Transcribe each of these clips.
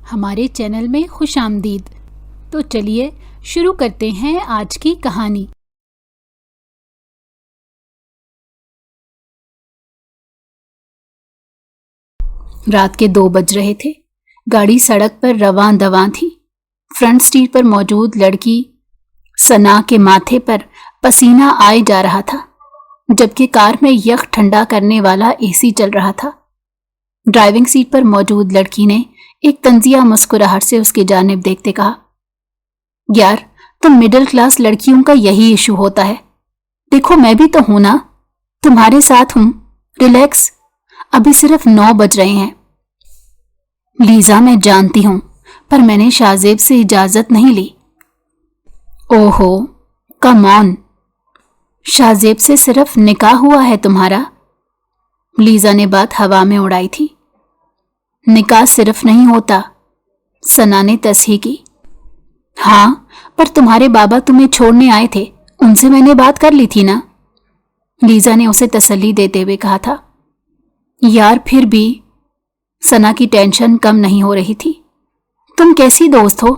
ہمارے چینل میں خوش آمدید۔ تو چلیے شروع کرتے ہیں آج کی کہانی۔ رات کے 2 بج رہے تھے۔ گاڑی سڑک پر رواں دواں تھی۔ فرنٹ سیٹ پر موجود لڑکی ثنا کے ماتھے پر پسینہ آئے جا رہا تھا، جبکہ کار میں یخ ٹھنڈا کرنے والا اے سی چل رہا تھا۔ ڈرائیونگ سیٹ پر موجود لڑکی نے ایک طنزیہ مسکراہٹ سے اس کی جانب دیکھتے کہا، یار تم مڈل کلاس لڑکیوں کا یہی ایشو ہوتا ہے۔ دیکھو میں بھی تو ہوں نا، تمہارے ساتھ ہوں، ریلیکس، ابھی صرف 9 بج رہے ہیں۔ لیزا میں جانتی ہوں، پر میں نے شاہ سے اجازت نہیں لی۔ اوہو کم آن، شاہ سے صرف نکاح ہوا ہے تمہارا؟ لیزا نے بات ہوا میں اڑائی تھی۔ نکاح صرف نہیں ہوتا، ثنا نے تصحیح کی۔ ہاں پر تمہارے بابا تمہیں چھوڑنے آئے تھے، ان سے میں نے بات کر لی تھی نا، لیزا نے اسے تسلی دیتے ہوئے کہا تھا۔ یار پھر بھی، ثنا کی ٹینشن کم نہیں ہو رہی تھی۔ تم کیسی دوست ہو؟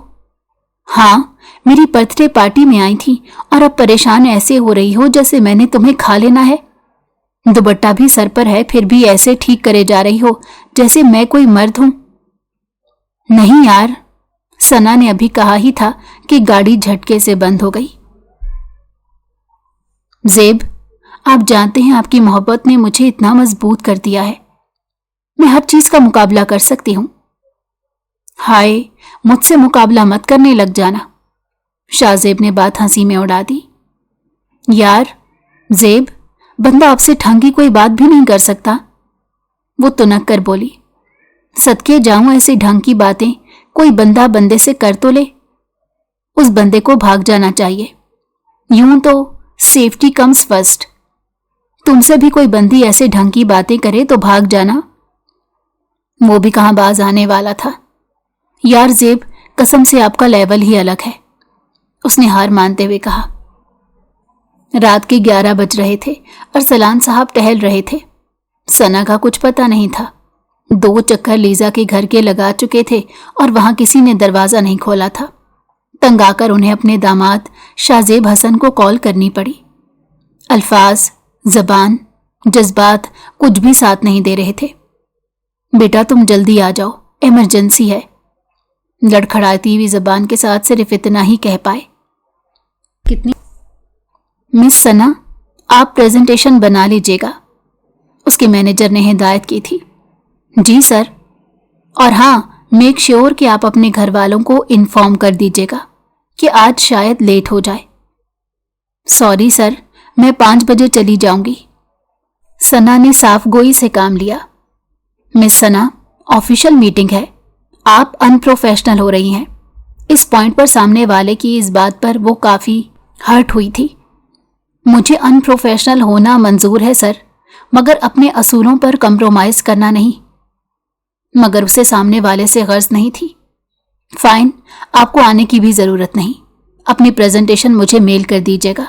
ہاں میری برتھ ڈے پارٹی میں آئی تھی اور اب پریشان ایسے ہو رہی ہو جیسے میں نے تمہیں کھا لینا ہے۔ دوپٹہ بھی سر پر ہے پھر بھی ایسے ٹھیک کرے جا رہی ہو جیسے میں کوئی مرد ہوں۔ نہیں یار، ثنا نے ابھی کہا ہی تھا کہ گاڑی جھٹکے سے بند ہو گئی۔ زیب، آپ جانتے ہیں آپ کی محبت نے مجھے اتنا مضبوط کر دیا ہے، میں ہر چیز کا مقابلہ کر سکتی ہوں۔ ہائے مجھ سے مقابلہ مت کرنے لگ جانا، شاہ زیب نے بات ہنسی میں اڑا دی۔ یار زیب، بندہ آپ سے ڈھنگ کی کوئی بات بھی نہیں کر سکتا، وہ تنک کر بولی۔ صدقے جاؤں ایسی ڈھنگ کی باتیں کوئی بندہ بندے سے کر تو لے، اس بندے کو بھاگ جانا چاہیے، یوں تو سیفٹی کمز فرسٹ۔ تم سے بھی کوئی بندی ایسے ڈھنگ کی باتیں کرے تو بھاگ جانا، وہ بھی کہاں باز آنے والا تھا۔ یار زیب، قسم سے آپ کا لیول ہی الگ ہے، اس نے ہار مانتے ہوئے کہا۔ رات کے 11 بج رہے تھے اور سلان صاحب ٹہل رہے تھے۔ ثنا کا کچھ پتہ نہیں تھا۔ 2 چکر لیزا کے گھر کے لگا چکے تھے اور وہاں کسی نے دروازہ نہیں کھولا تھا۔ تنگ آ کر انہیں اپنے داماد شاہ زیب حسن کو کال کرنی پڑی۔ الفاظ، زبان، جذبات کچھ بھی ساتھ نہیں دے رہے تھے۔ بیٹا تم جلدی آ جاؤ، ایمرجنسی ہے، لڑکھڑاتی ہوئی زبان کے ساتھ صرف اتنا ہی کہہ پائے۔ کتنی مس ثنا، آپ پریزنٹیشن بنا لیجیے گا، اس کے مینیجر نے ہدایت کی تھی۔ جی سر، اور ہاں میک شیور کہ آپ اپنے گھر والوں کو انفارم کر دیجیے گا کہ آج شاید لیٹ ہو جائے۔ سوری سر، میں 5 بجے چلی جاؤں گی، ثنا نے صاف گوئی سے کام لیا۔ مس ثنا، آفیشیل میٹنگ ہے، آپ ان پروفیشنل ہو رہی ہیں۔ اس پوائنٹ پر سامنے والے کی اس بات پر وہ کافی ہرٹ ہوئی تھی۔ مجھے ان پروفیشنل ہونا منظور ہے سر، مگر اپنے اصولوں پر کمپرومائز کرنا نہیں۔ مگر اسے سامنے والے سے غرض نہیں تھی۔ فائن، آپ کو آنے کی بھی ضرورت نہیں، اپنی پریزنٹیشن مجھے میل کر دیجیے گا۔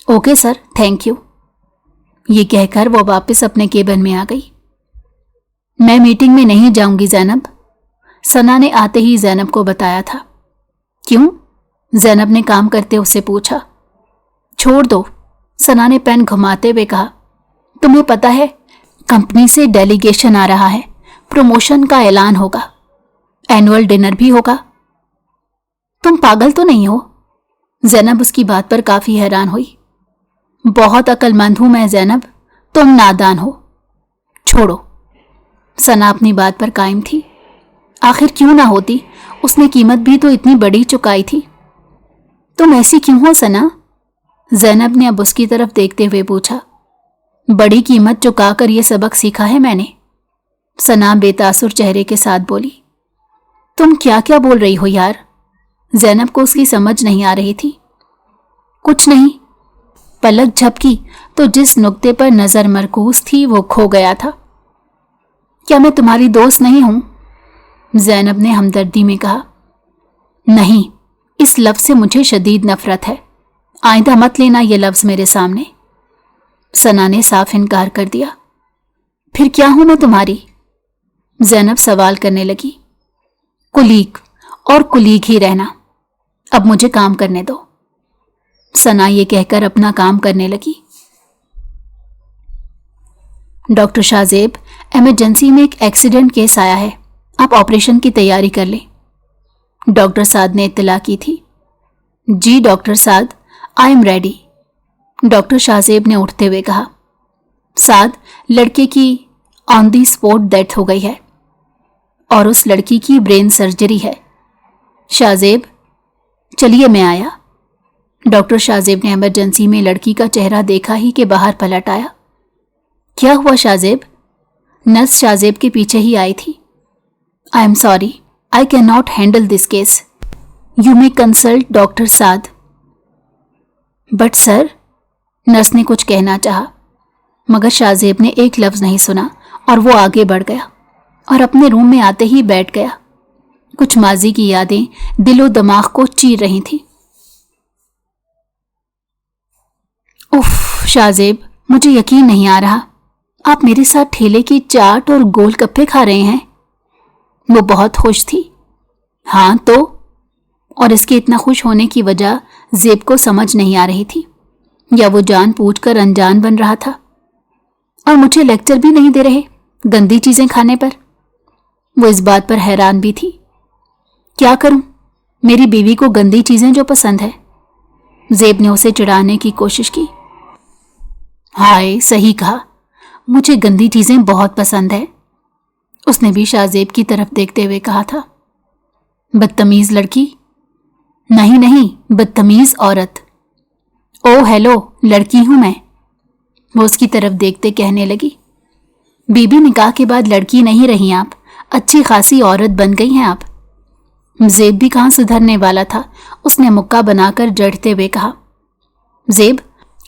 اوکے سر، تھینک یو، یہ کہہ کر وہ واپس اپنے کیبن میں آ گئی۔ میں میٹنگ میں نہیں جاؤں گی زینب، ثنا نے آتے ہی زینب کو بتایا تھا۔ کیوں؟ زینب نے کام کرتے اسے پوچھا۔ چھوڑ دو، ثنا نے پین گھماتے ہوئے کہا۔ تمہیں پتہ ہے کمپنی سے ڈیلیگیشن آ رہا ہے، پروموشن کا اعلان ہوگا، اینول ڈنر بھی ہوگا۔ تم پاگل تو نہیں ہو؟ زینب اس کی بات پر کافی حیران ہوئی۔ بہت عقل مند ہوں میں زینب، تم نادان ہو۔ چھوڑو، ثنا اپنی بات پر قائم تھی۔ آخر کیوں نہ ہوتی، اس نے قیمت بھی تو اتنی بڑی چکائی تھی۔ تم ایسی کیوں ہو ثنا؟ زینب نے اب اس کی طرف دیکھتے ہوئے پوچھا۔ بڑی قیمت چکا کر یہ سبق سیکھا ہے میں نے، ثنا بے تاثر چہرے کے ساتھ بولی۔ تم کیا کیا بول رہی ہو یار؟ زینب کو اس کی سمجھ نہیں آ رہی تھی۔ کچھ نہیں، پلک جھپکی تو جس نقطے پر نظر مرکوز تھی وہ کھو گیا تھا۔ کیا میں تمہاری دوست نہیں ہوں؟ زینب نے ہمدردی میں کہا۔ نہیں، اس لفظ سے مجھے شدید نفرت ہے، آئندہ مت لینا یہ لفظ میرے سامنے، ثنا نے صاف انکار کر دیا۔ پھر کیا ہوں میں تمہاری؟ زینب سوال کرنے لگی۔ कुलीग और कुलीग ही रहना। अब मुझे काम करने दो। सना ये कहकर अपना काम करने लगी। डॉक्टर शाहजेब, इमरजेंसी में एक एक्सीडेंट केस आया है, आप ऑपरेशन की तैयारी कर लें। डॉक्टर साद ने इत्तला की थी। जी doctor Saad, I am ready, doctor Shahzeb ने उठते हुए कहा। साद, लड़के की ऑन दी स्पॉट डेथ हो गई है और उस लड़की की ब्रेन सर्जरी है। शाहजेब, चलिए मैं आया। डॉक्टर शाहजेब ने इमरजेंसी में लड़की का चेहरा देखा ही कि बाहर पलट आया। क्या हुआ शाहजेब? नर्स शाहजेब के पीछे ही आई थी। I am sorry, I can not handle this case, you may consult doctor Saad. But sir, nurse ने कुछ कहना चाहा मगर शाहजेब ने एक लफ्ज नहीं सुना और वो आगे बढ़ गया और अपने रूम में आते ही बैठ गया। कुछ माजी की यादें दिलो दिमाग को चीर रही थी। उफ शाहजेब, मुझे यकीन नहीं आ रहा आप मेरे साथ ठेले की चाट और गोलगप्पे खा रहे हैं। वो बहुत खुश थी। हाँ तो? और इसके इतना खुश होने की वजह जेब को समझ नहीं आ रही थी, या वो जानबूझकर अनजान बन रहा था और मुझे लेक्चर भी नहीं दे रहे गंदी चीजें खाने पर। वो इस बात पर हैरान भी थी। क्या करूं, मेरी बीवी को गंदी चीजें जो पसंद है। जेब ने उसे चिढ़ाने की कोशिश की। हाय, सही कहा, मुझे गंदी चीजें बहुत पसंद है, उसने भी शाहजेब की तरफ देखते हुए कहा था। बदतमीज लड़की। नहीं नहीं, बदतमीज औरत। ओ हेलो, लड़की हूं मैं, वो उसकी तरफ देखते कहने लगी। बीबी निकाह के बाद लड़की नहीं रही आप, अच्छी खासी औरत बन गई हैं आप। जेब भी कहां सुधरने वाला था, उसने मुक्का बनाकर जड़ते हुए कहा। जेब,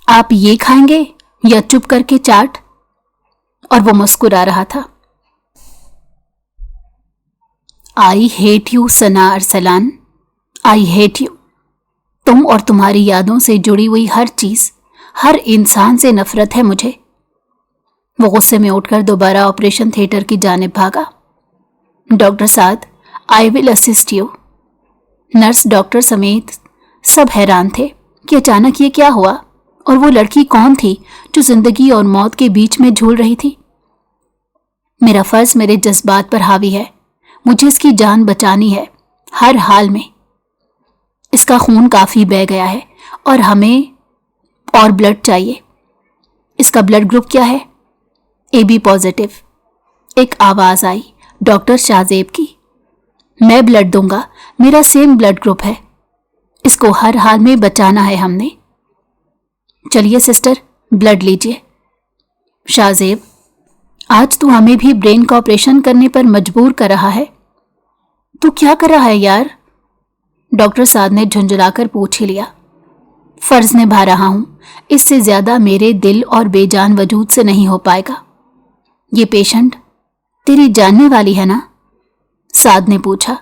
आप ये खाएंगे या चुप करके चाट? और वो मुस्कुरा रहा था। I hate you Sana Arsalan, I hate you. तुम और तुम्हारी यादों से जुड़ी हुई हर चीज, हर इंसान से नफरत है मुझे। वो गुस्से में उठकर दोबारा ऑपरेशन थिएटर की जानिब भागा। Doctor Saad, I will assist you. Nurse, doctor समेत सब हैरान थे कि अचानक ये क्या हुआ और वो लड़की कौन थी जो जिंदगी और मौत के बीच में झूल रही थी। मेरा फर्ज मेरे जज्बात पर हावी है, मुझे इसकी जान बचानी है हर हाल में। इसका खून काफी बह गया है और हमें और ब्लड चाहिए। इसका ब्लड ग्रुप क्या है? AB positive. एक आवाज आई डॉक्टर शाहजेब की। मैं ब्लड दूंगा, मेरा सेम ब्लड ग्रुप है, इसको हर हाल में बचाना है हमने। चलिए सिस्टर, ब्लड लीजिए। शाहजेब, आज तू हमें भी ब्रेन का ऑपरेशन करने पर मजबूर कर रहा है। तू क्या कर रहा है यार? डॉक्टर साद ने झुंझलाकर पूछ ही लिया। फर्ज निभा रहा हूं, इससे ज्यादा मेरे दिल और बेजान वजूद से नहीं हो पाएगा। ये पेशेंट तेरी जानने वाली है ना? साद ने पूछा।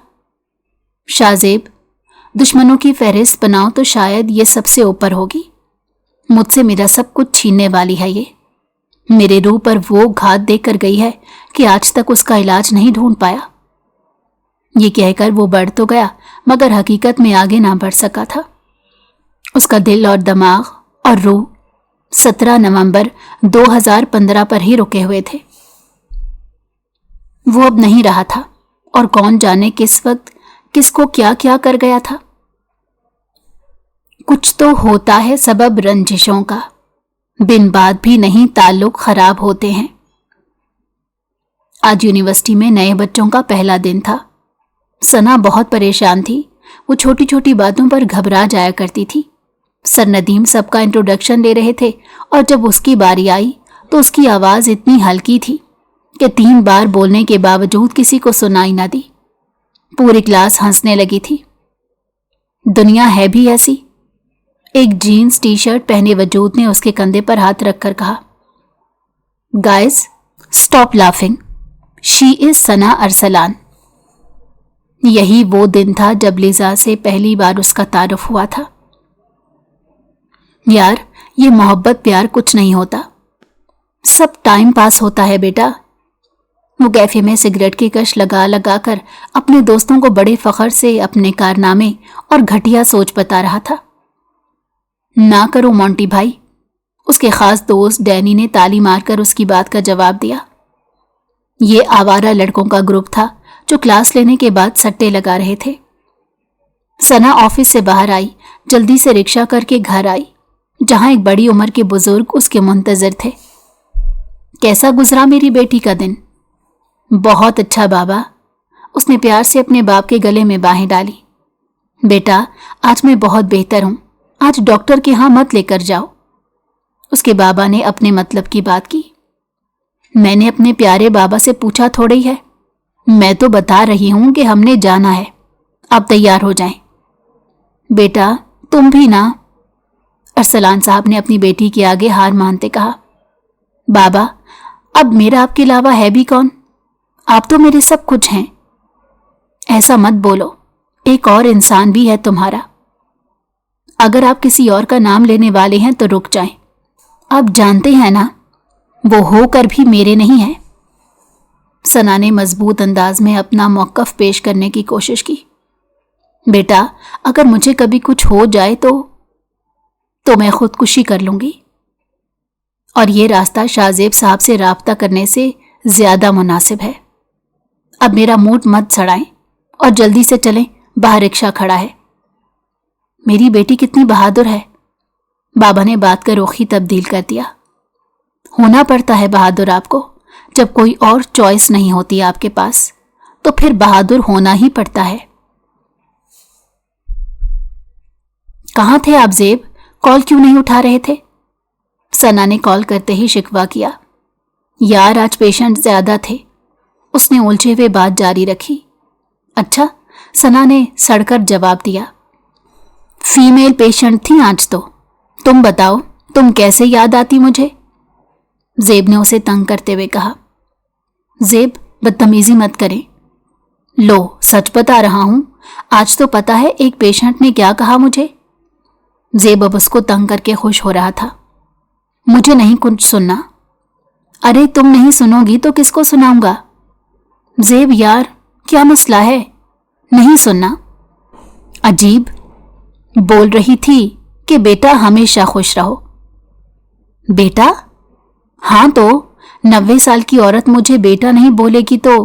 शाहजेब, दुश्मनों की फहरिस्त बनाओ तो शायद ये सबसे ऊपर होगी। मुझसे मेरा सब कुछ छीनने वाली है ये। मेरे रूह पर वो घात देकर गई है कि आज तक उसका इलाज नहीं ढूंढ पाया। ये कहकर वो बढ़ तो गया मगर हकीकत में आगे ना बढ़ सका था। उसका दिल और दिमाग और रूह 17 नवंबर 2015 पर ही रुके हुए थे। वो अब नहीं रहा था और कौन जाने किस वक्त किसको क्या क्या कर गया था। कुछ तो होता है सबब रंजिशों का, बिन बात भी नहीं ताल्लुक खराब होते हैं। आज यूनिवर्सिटी में नए बच्चों का पहला दिन था। सना बहुत परेशान थी। वो छोटी छोटी बातों पर घबरा जाया करती थी। सर नदीम सबका इंट्रोडक्शन ले रहे थे और जब उसकी बारी आई तो उसकी आवाज इतनी हल्की थी कि 3 बार बोलने के बावजूद किसी को सुनाई न दी। पूरी क्लास हंसने लगी थी। दुनिया है भी ऐसी। एक जीन्स टी शर्ट पहने वजूद ने उसके कंधे पर हाथ रखकर कहा, guys stop laughing, she is Sana Arsalan. यही वो दिन था जब लिजा से पहली बार उसका तारुफ हुआ था। यार, ये मोहब्बत प्यार कुछ नहीं होता, सब टाइम पास होता है बेटा। وہ कैफे में सिगरेट की कश लगा लगा कर अपने दोस्तों को बड़े फख्र से अपने कारनामे और घटिया सोच बता रहा था। ना करो मोंटी भाई, उसके खास दोस्त डैनी ने ताली मारकर उसकी बात का जवाब दिया। ये आवारा लड़कों का ग्रुप था जो क्लास लेने के बाद सट्टे लगा रहे थे। सना ऑफिस से बाहर आई, जल्दी से रिक्शा करके घर आई, जहां एक बड़ी उम्र के बुजुर्ग उसके मुंतजर थे। कैसा गुजरा मेरी बेटी का दिन? बहुत अच्छा बाबा, उसने प्यार से अपने बाप के गले में बाहें डाली। बेटा, आज मैं बहुत बेहतर हूं, आज डॉक्टर के यहां मत लेकर जाओ। उसके बाबा ने अपने मतलब की बात की। मैंने अपने प्यारे बाबा से पूछा थोड़ी है, मैं तो बता रही हूं कि हमने जाना है, अब तैयार हो जाएं। बेटा तुम भी ना, अरसलान साहब ने अपनी बेटी के आगे हार मानते कहा। बाबा, अब मेरा आपके अलावा है भी कौन? आप तो मेरे सब कुछ हैं। ऐसा मत बोलो, एक और इंसान भी है तुम्हारा। अगर आप किसी और का नाम लेने वाले हैं तो रुक जाएं। आप जानते हैं ना, वो होकर भी मेरे नहीं है। सना ने मजबूत अंदाज में अपना मौक़िफ़ पेश करने की कोशिश की। बेटा, अगर मुझे कभी कुछ हो जाए तो मैं खुदकुशी कर लूंगी, और ये रास्ता शाहजेब साहब से राब्ता करने से ज्यादा मुनासिब है। अब मेरा मूड मत सड़ाएं और जल्दी से चलें, बाहर रिक्शा खड़ा है। मेरी बेटी कितनी बहादुर है। बाबा ने बात का रुख ही तब्दील कर दिया। होना पड़ता है बहादुर आपको, जब कोई और चॉइस नहीं होती आपके पास, तो फिर बहादुर होना ही पड़ता है। कहाँ थे आप ज़ेब? कॉल क्यों नहीं उठा रहे थे? सना ने कॉल करते ही शिकवा किया। यार, आज पेशेंट ज्यादा थे, उसने उलझे हुए बात जारी रखी। अच्छा, सना ने सड़कर जवाब दिया। फीमेल पेशेंट थी आज तो। तुम बताओ, तुम कैसे याद आती मुझे? ज़ेब ने उसे तंग करते हुए कहा। ज़ेब, बदतमीजी मत करें। लो, सच बता रहा हूं, आज तो पता है एक पेशेंट ने क्या कहा मुझे। ज़ेब अब उसको तंग करके खुश हो रहा था। मुझे नहीं कुछ सुनना। अरे तुम नहीं सुनोगी तो किसको सुनाऊंगा? ज़ेब यार, क्या मसला है? नहीं सुनना? अजीब, बोल रही थी कि बेटा हमेशा खुश रहो। बेटा? हाँ तो 90 साल की औरत मुझे बेटा नहीं बोलेगी तो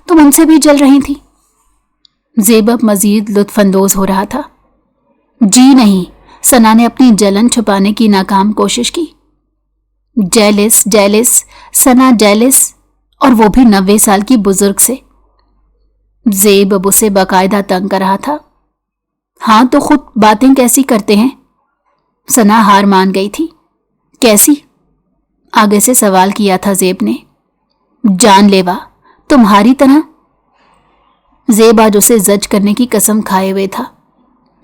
तुम उनसे भी जल रही थी। ज़ेब अब मजीद लुत्फानंदोज हो रहा था। जी नहीं, सना ने अपनी जलन छुपाने की नाकाम कोशिश की। जेलिस जेलिस, सना जेलिस, और वो भी 90 साल की बुजुर्ग से। ज़ेब अब उसे बाकायदा तंग कर रहा था। हाँ तो खुद बातें कैसी करते हैं? सना हार मान गई थी। कैसी? आगे से सवाल किया था ज़ेब ने। जानलेवा, तुम्हारी तरह। ज़ेब आज उसे जज करने की कसम खाए हुए था।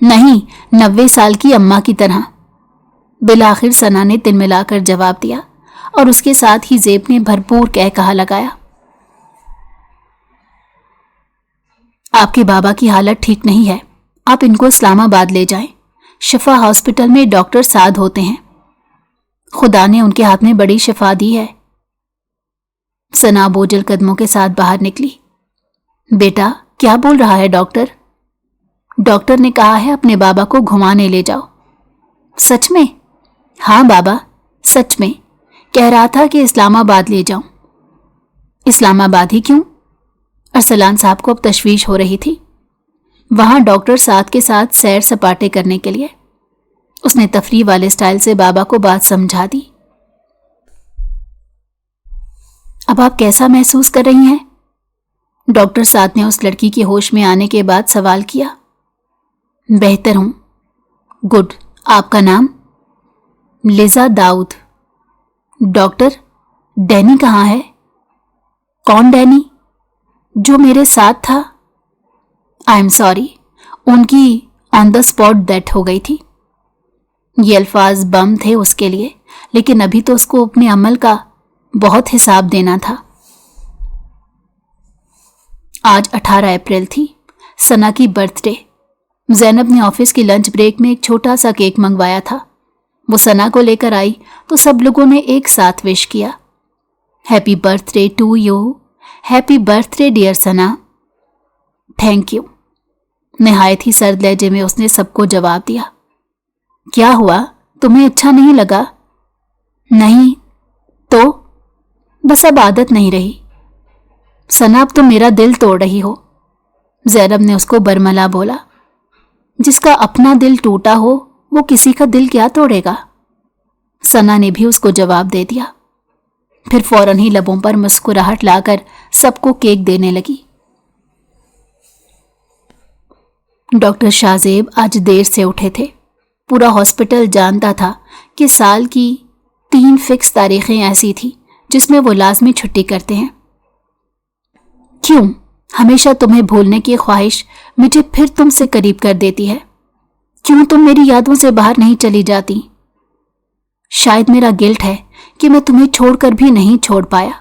नहीं, 90 साल की अम्मा की तरह। बिलाखिर सना ने तिलमिलाकर जवाब दिया, और उसके साथ ही ज़ेब ने भरपूर कह कहा लगाया। आपके बाबा की हालत ठीक नहीं है, आप इनको इस्लामाबाद ले जाएं। शिफा हॉस्पिटल में डॉक्टर साद होते हैं, खुदा ने उनके हाथ में बड़ी शिफा दी है। सना बोझल कदमों के साथ बाहर निकली। बेटा, क्या बोल रहा है डॉक्टर? डॉक्टर ने कहा है अपने बाबा को घुमाने ले जाओ। सच में? हाँ बाबा, सच में। कह रहा था कि इस्लामाबाद ले जाऊं। इस्लामाबाद ही क्यों? अरसलान साहब को अब तशवीश हो रही थी। वहां डॉक्टर साद के साथ सैर सपाटे करने के लिए। उसने तफरीह वाले स्टाइल से बाबा को बात समझा दी। अब आप कैसा महसूस कर रही हैं? डॉक्टर साद ने उस लड़की के होश में आने के बाद सवाल किया। बेहतर हूं। गुड, आपका नाम? लिजा दाऊद। डॉक्टर, डैनी कहाँ है? कौन डैनी? जो मेरे साथ था। आई एम सॉरी, उनकी ऑन द स्पॉट डेथ हो गई थी। ये अल्फाज बम थे उसके लिए, लेकिन अभी तो उसको अपने अमल का बहुत हिसाब देना था। आज 18 अप्रैल थी, सना की बर्थडे। ज़ैनब ने ऑफिस की लंच ब्रेक में एक छोटा सा केक मंगवाया था। वो सना को लेकर आई तो सब लोगों ने एक साथ विश किया। Happy birthday to you, happy birthday dear Sana. Thank you. निहायत ही सर्द लहजे में उसने सबको जवाब दिया। क्या हुआ, तुम्हें अच्छा नहीं लगा? नहीं तो बस अब आदत नहीं रही। सना अब तुम मेरा दिल तोड़ रही हो, ज़ैनब ने उसको बरमला बोला। जिसका अपना दिल टूटा हो वो किसी का दिल क्या तोड़ेगा? सना ने भी उसको जवाब दे दिया। फिर फौरन ही लबों पर मुस्कुराहट लाकर सबको केक देने लगी। डॉक्टर शाहजेब आज देर से उठे थे। पूरा हॉस्पिटल जानता था कि साल की 3 फिक्स तारीखें ऐसी थी जिसमें वो लाजमी छुट्टी करते हैं। क्यों हमेशा तुम्हें भूलने की ख्वाहिश मुझे फिर तुमसे करीब कर देती है? क्यों तुम मेरी यादों से बाहर नहीं चली जाती? शायद मेरा गिल्ट है कि मैं तुम्हें छोड़कर भी नहीं छोड़ पाया।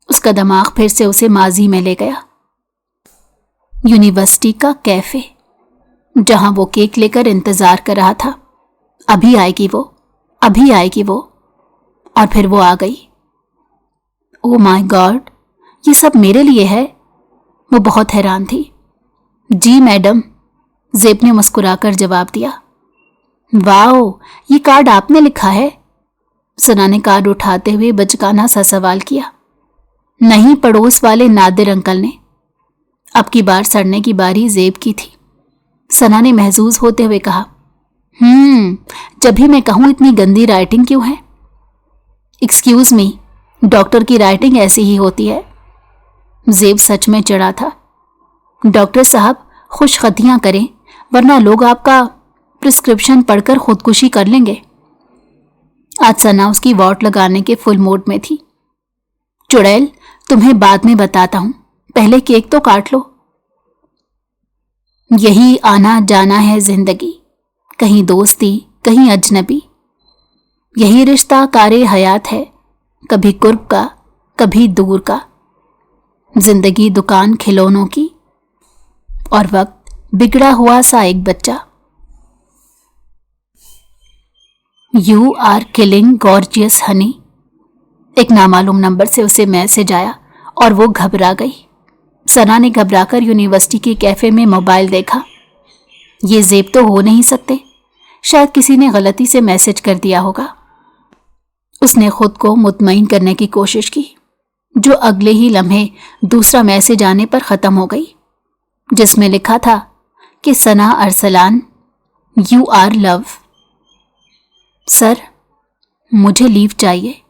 उसका दिमाग फिर से उसे माजी में ले गया। यूनिवर्सिटी का कैफे, जहां वो केक लेकर इंतजार कर रहा था। अभी आएगी वो, अभी आएगी वो। और फिर वो आ गई। ओ माय गॉड, ये सब मेरे लिए है? वो बहुत हैरान थी। जी मैडम, ज़ेब ने मुस्कुराकर जवाब दिया। वाओ, ये कार्ड आपने लिखा है? सना ने कार्ड उठाते हुए बचकाना सा सवाल किया। नहीं, पड़ोस वाले नादिर अंकल ने। अब की बार सड़ने की बारी ज़ेब की थी। सना ने महजूज होते हुए कहा, जब भी मैं कहूं इतनी गंदी राइटिंग क्यों है? एक्सक्यूज मी, डॉक्टर की राइटिंग ऐसी ही होती है। ज़ेब सच में चिढ़ा था। डॉक्टर साहब, खुशखतियां करें वरना लोग आपका प्रिस्क्रिप्शन पढ़कर खुदकुशी कर लेंगे। आज सना उसकी वॉट लगाने के फुल मूड में थी। चुड़ैल, तुम्हें बाद में बताता हूं, पहले केक तो काट लो। यही आना जाना है जिंदगी, कहीं दोस्ती कहीं अजनबी। यही रिश्ता कारे हयात है, कभी कुर्ब का कभी दूर का। जिंदगी दुकान खिलौनों की और वक्त बिगड़ा हुआ सा एक बच्चा। You are killing gorgeous honey. एक नामालूम नंबर से उसे मैसेज आया और वो घबरा गई। सना ने घबराकर यूनिवर्सिटी के कैफे में मोबाइल देखा। ये ज़ेब तो हो नहीं सकते, शायद किसी ने गलती से मैसेज कर दिया होगा। उसने खुद को मुतमईन करने की कोशिश की, जो अगले ही लम्हे दूसरा मैसेज आने पर ख़त्म हो गई, जिसमें लिखा था कि Sana Arsalan, you are love. Sir, मुझे लीव चाहिए।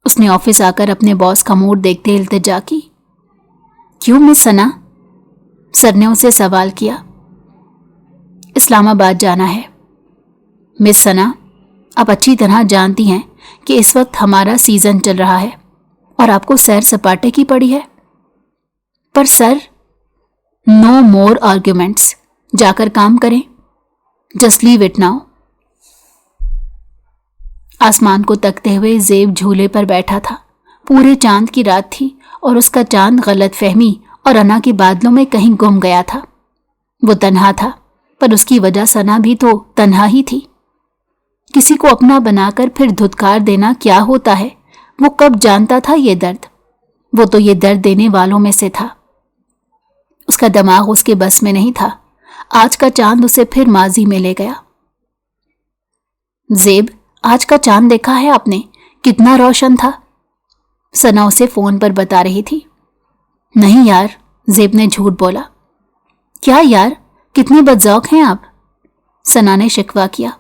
उसने ऑफिस आकर अपने बॉस का मूड देखते इल्तिजा की। क्यों मिस सना? सर ने उसे सवाल किया। इस्लामाबाद जाना है। मिस सना, आप अच्छी तरह जानती हैं कि इस वक्त हमारा सीजन चल रहा है और आपको सैर सपाटे की पड़ी है। पर सर, नो मोर आर्ग्यूमेंट्स, जाकर काम करें। Just leave it now. आसमान को तकते हुए ज़ेब झूले पर बैठा था। पूरे चांद की रात थी और उसका चांद गलतफहमी और अना के बादलों में कहीं गुम गया था। वो तन्हा था, पर उसकी वजह सना भी तो तन्हा ही थी। किसी को अपना बनाकर फिर धुतकार देना क्या होता है, वो कब जानता था ये दर्द? वो तो ये दर्द देने वालों में से था। उसका दिमाग उसके बस में नहीं था। आज का चांद उसे फिर माजी में ले गया। ज़ेब, आज का चांद देखा है आपने? कितना रोशन था। सना उसे फोन पर बता रही थी। नहीं यार, ज़ेब ने झूठ बोला। क्या यार, कितने बदज़ौक़ हैं आप? सना ने शिकवा किया।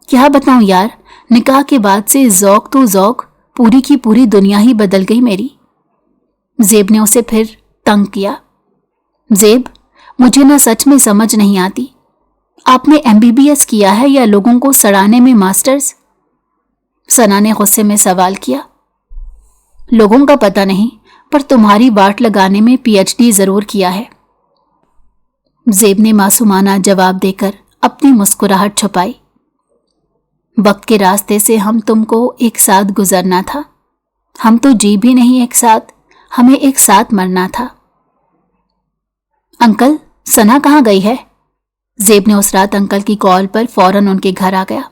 क्या बताऊं यार, निकाह के बाद से ज़ौक़ तो ज़ौक़, पूरी की पूरी दुनिया ही बदल गई मेरी। ज़ेब ने उसे फिर तंग किया। ज़ेब, मुझे ना सच में समझ नहीं आती, आपने MBBS किया है या लोगों को सड़ाने में मास्टर्स? सना ने गुस्से में सवाल किया। लोगों का पता नहीं, पर तुम्हारी वाट लगाने में PhD जरूर किया है। ज़ेब ने मासूमाना जवाब देकर अपनी मुस्कुराहट छुपाई। वक्त के रास्ते से हम तुमको एक साथ गुजरना था। हम तो जी भी नहीं एक साथ, हमें एक साथ मरना था। अंकल, सना कहाँ गई है? ज़ेब ने उस रात अंकल की कॉल पर फौरन उनके घर आ गया।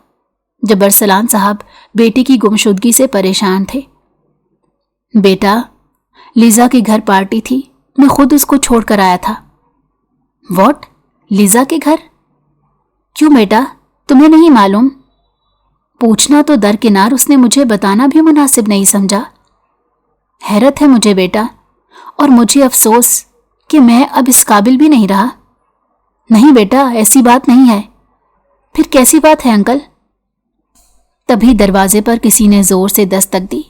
जब अरसलान साहब बेटी की गुमशुदगी से परेशान थे। बेटा, लीजा के घर पार्टी थी, मैं खुद उसको छोड़कर आया था। व्हाट? लीजा के घर? क्यों बेटा, तुम्हें नहीं मालूम? पूछना तो दरकिनार, उसने मुझे बताना भी मुनासिब नहीं समझा। हैरत है मुझे बेटा, और मुझे अफसोस कि मैं अब इस काबिल भी नहीं रहा। नहीं बेटा, ऐसी बात नहीं है। फिर कैसी बात है अंकल? तभी दरवाजे पर किसी ने जोर से दस्तक दी।